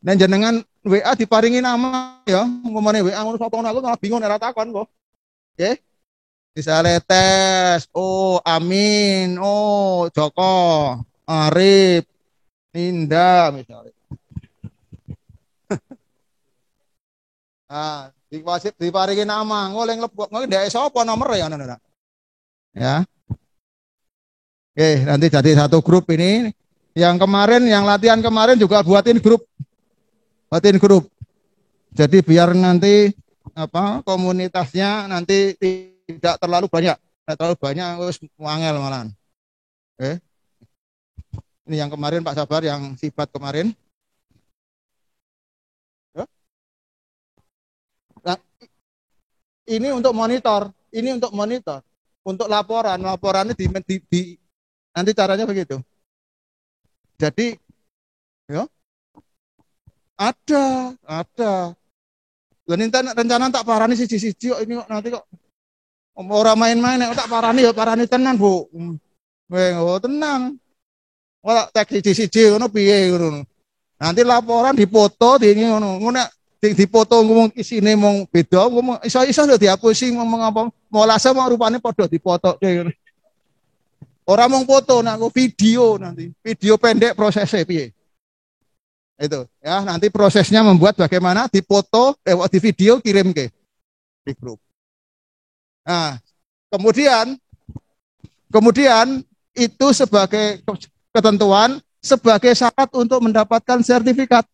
Nek jenengan WA diparingi nama ya, ngomongane WA ngono sapa ngono aku malah bingung ora takon kok. Oke. bisa letes. Oh, Amin. Oh, Joko, Arif, Ninda misalnya. Nah, diparingi nama, ngoleh ngelebok, ngoleh ndek sapa nomor ya ngono. Ya. Oke, nanti jadi satu grup ini. Yang kemarin, yang latihan kemarin juga buatin grup. Buatin grup. Jadi biar nanti apa komunitasnya nanti tidak terlalu banyak. Tidak terlalu banyak, wis wangel malahan. Oke. Ini yang kemarin Pak Sabar, yang sibat kemarin. Nah, ini untuk monitor. Ini untuk monitor. Untuk laporan. Laporannya nanti caranya begitu. Jadi, ya, ada. Dan rencana tak parani siji-siji ini kok nanti kok orang main-main tak parani ya parani tenan, Bu. Oh, tenang. Ora tek siji-siji ngono piye ngono. Nanti laporan dipoto di ngono. Ngono dipoto ngomong isine mong beda, ngomong iso-iso lho dihapusi ngomong apa. Molase mau rupane padha dipotoke ngono. Ora mong foto nak video nanti. Video pendek prosesnya piye. Itu ya, nanti prosesnya membuat bagaimana dipoto, di video kirim ke di grup. Nah, kemudian itu sebagai ketentuan, sebagai syarat untuk mendapatkan sertifikat.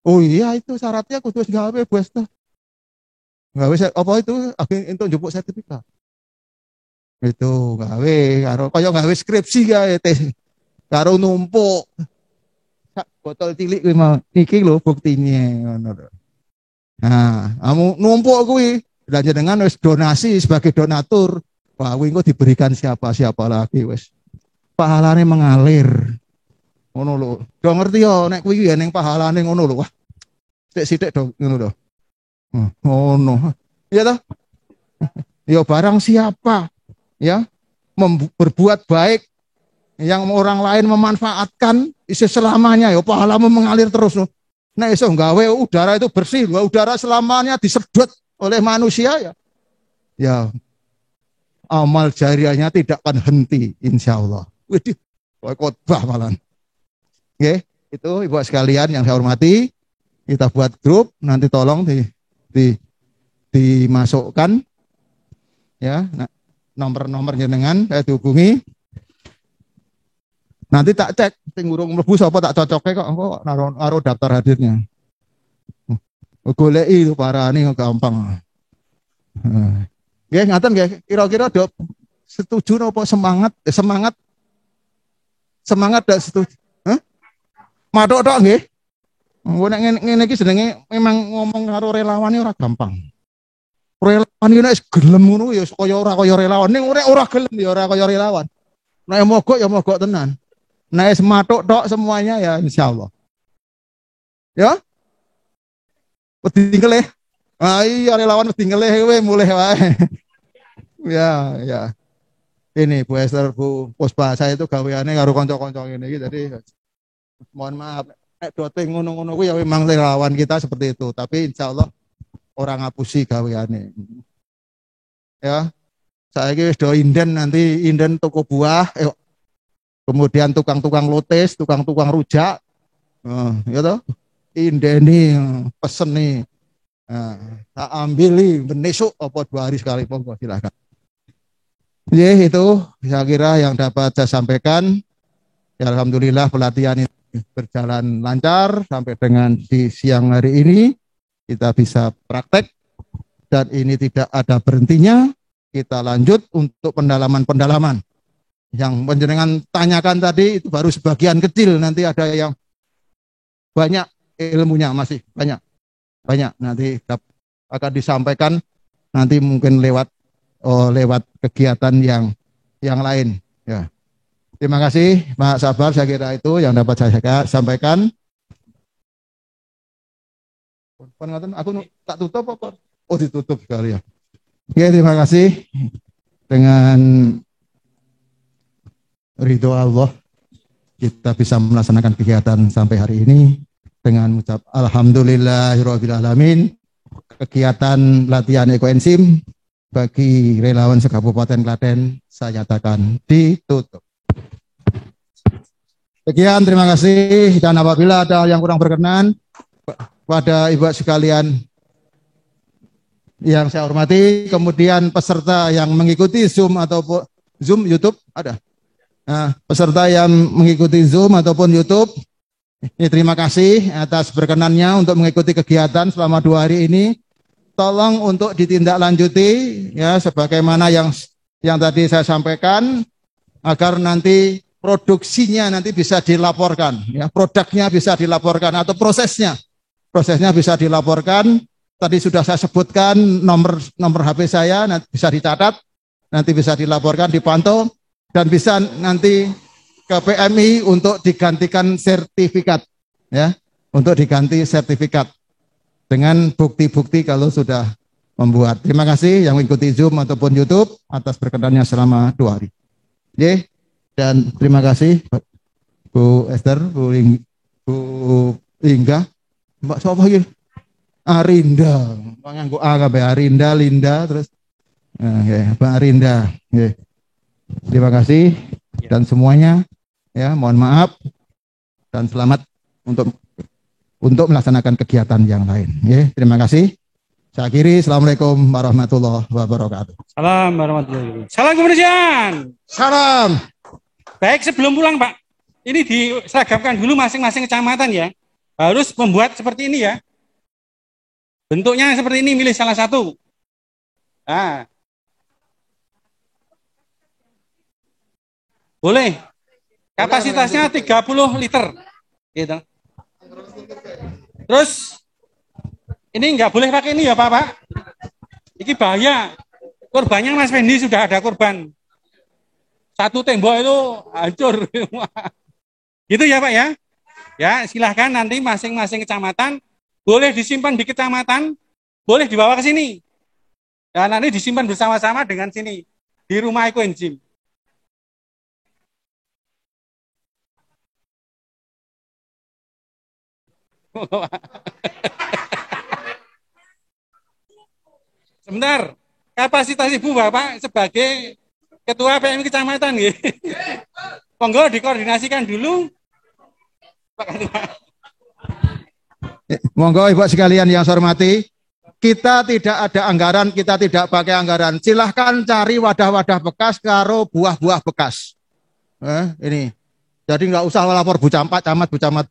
Oh iya, itu syaratnya kudu gawe bos tuh. Gawe apa itu untuk jupuk sertifikat. Itu gawe karo kaya gawe skripsi gawe karo numpuk. Botol cilik kuwi mau iki lho buktine ngono lho. Nah, kamu numpuk kuwi belanja dengan wis donasi sebagai donatur. Wah, kuwi engko diberikan siapa lagi wis. Pahalane mengalir. Ngono lho. Do ngerti yo nek kuwi ya ning pahalane ngono lho. Wah. Sithik-sithik do ngono lho. Ngono. Iya toh? Yo barang siapa ya berbuat baik yang orang lain memanfaatkan isi selamanya ya pahalamu mengalir terus loh. Nah iso nggawe udara itu bersih, udara selamanya disedot oleh manusia ya amal jariahnya tidak akan henti insyaallah. Widih, khotbah malan. Oke, itu ibu sekalian yang saya hormati, kita buat grup nanti tolong dimasukkan ya. Nah, nomor jenengan saya dihubungi. Nanti tak cek sing urung mlebu sapa tak cocoke kok engko naruh daftar hadirnya. Goleki parane gampang. Nggih ngaten nggih kira-kira do setuju napa semangat dak setuju. Hah? Matuk tok nggih. Engko nek ngene iki jenenge memang ngomong karo relawan ora gampang. Relawan iki nek gelem ngono ya kaya kaya relawan. Ning ora gelem ya ora kaya relawan. Nek mogok ya mogok tenan. Nek sematuk tok semuanya ya insyaallah. Ya? Wedi ngelih. Ah iya relawan wedi ngelih kowe mulih wae. Ya. Ini Bu Esther, Bu Puspa, saya itu gaweane karo kanca-kanca ngene iki jadi mohon maaf nek dote ngono-ngono kuwi ya memang relawan kita seperti itu, tapi insyaallah orang ngapusi gaweane. Ya. Saiki wis do inden nanti inden toko buah, kemudian tukang-tukang lotes, tukang-tukang rujak, ya toh, indeni pesen nih, tak ambil besok apa 2 hari sekali, monggo silakan. Ya itu saya kira yang dapat saya sampaikan. Ya, alhamdulillah pelatihan ini berjalan lancar sampai dengan di siang hari ini kita bisa praktek dan ini tidak ada berhentinya. Kita lanjut untuk pendalaman-pendalaman. Yang panjenengan tanyakan tadi itu baru sebagian kecil, nanti ada yang banyak ilmunya, masih banyak nanti akan disampaikan nanti mungkin lewat kegiatan yang lain ya. Terima kasih Pak Sabar, saya kira itu yang dapat saya sampaikan. Aku tak tutup apa? Oh ditutup sekali ya. Oke, terima kasih. Dengan ridho Allah kita bisa melaksanakan kegiatan sampai hari ini dengan mengucap alhamdulillahirabbil alamin. Kegiatan latihan ekoenzim bagi relawan se-Kabupaten Klaten saya nyatakan ditutup. Sekian, terima kasih, dan apabila ada yang kurang berkenan pada ibu sekalian yang saya hormati, kemudian peserta yang mengikuti Zoom ataupun Zoom YouTube ada. Nah, peserta yang mengikuti Zoom ataupun YouTube, ini terima kasih atas berkenannya untuk mengikuti kegiatan selama 2 hari ini. Tolong untuk ditindaklanjuti ya sebagaimana yang tadi saya sampaikan, agar nanti produksinya nanti bisa dilaporkan, ya produknya bisa dilaporkan atau prosesnya bisa dilaporkan. Tadi sudah saya sebutkan nomor HP saya, nanti bisa dicatat, nanti bisa dilaporkan, dipantau, dan bisa nanti ke PMI untuk digantikan sertifikat, ya, untuk diganti sertifikat dengan bukti-bukti kalau sudah membuat. Terima kasih yang mengikuti Zoom ataupun YouTube atas berkenannya selama 2 hari. Oke. Dan terima kasih Bu Esther, Bu Lingga, Mbak siapa lagi? Arinda, nganggo Arinda, Linda, terus Mbak Arinda. Terima kasih dan semuanya, ya mohon maaf dan selamat untuk melaksanakan kegiatan yang lain. Terima kasih. Saya akhiri. Assalamualaikum warahmatullahi wabarakatuh. Salam warahmatullahi wabarakatuh. Salam kebersihan. Salam. Baik, sebelum pulang Pak, ini diseragamkan dulu masing-masing kecamatan ya. Harus membuat seperti ini ya. Bentuknya seperti ini, milih salah satu. Nah. Boleh. Kapasitasnya 30 liter. Gitu. Terus, ini nggak boleh pakai ini ya Pak. Ini bahaya. Korbannya Mas Fendi sudah ada korban. Satu tembok itu hancur. Gitu ya Pak ya. Ya silahkan nanti masing-masing kecamatan boleh disimpan di kecamatan, boleh dibawa ke sini. Dan nanti disimpan bersama-sama dengan sini di rumah Ekoenzim. Sebentar, kapasitas Ibu Bapak sebagai Ketua PMI Kecamatan, monggo dikoordinasikan dulu, Pak Ketua. Monggo Ibu sekalian yang saya hormati, kita tidak ada anggaran, kita tidak pakai anggaran. Silahkan cari wadah-wadah bekas karo buah-buah bekas. Ini, jadi nggak usah lapor Bu Camat,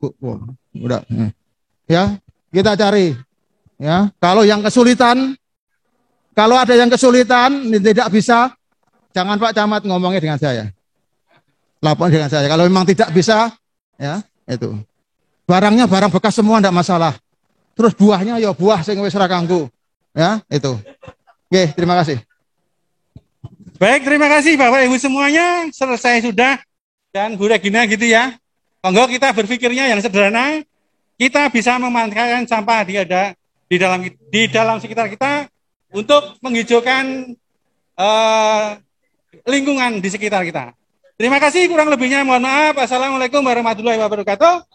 Bu. Udah. Ya, kita cari. Ya, kalau yang kesulitan, kalau ada yang kesulitan tidak bisa. Jangan Pak Camat ngomongnya dengan saya. Lapor dengan saya. Kalau memang tidak bisa, ya itu. Barangnya barang bekas semua tidak masalah. Terus buahnya ya buah sing wis ora kanggo. Ya, itu. Oke, terima kasih. Baik, terima kasih Bapak Ibu semuanya. Selesai sudah. Dan Bu Regina gitu ya. Monggo kita berpikirnya yang sederhana. Kita bisa memanfaatkan sampah di dalam sekitar kita untuk menghijaukan lingkungan di sekitar kita. Terima kasih, kurang lebihnya mohon maaf. Assalamualaikum warahmatullahi wabarakatuh.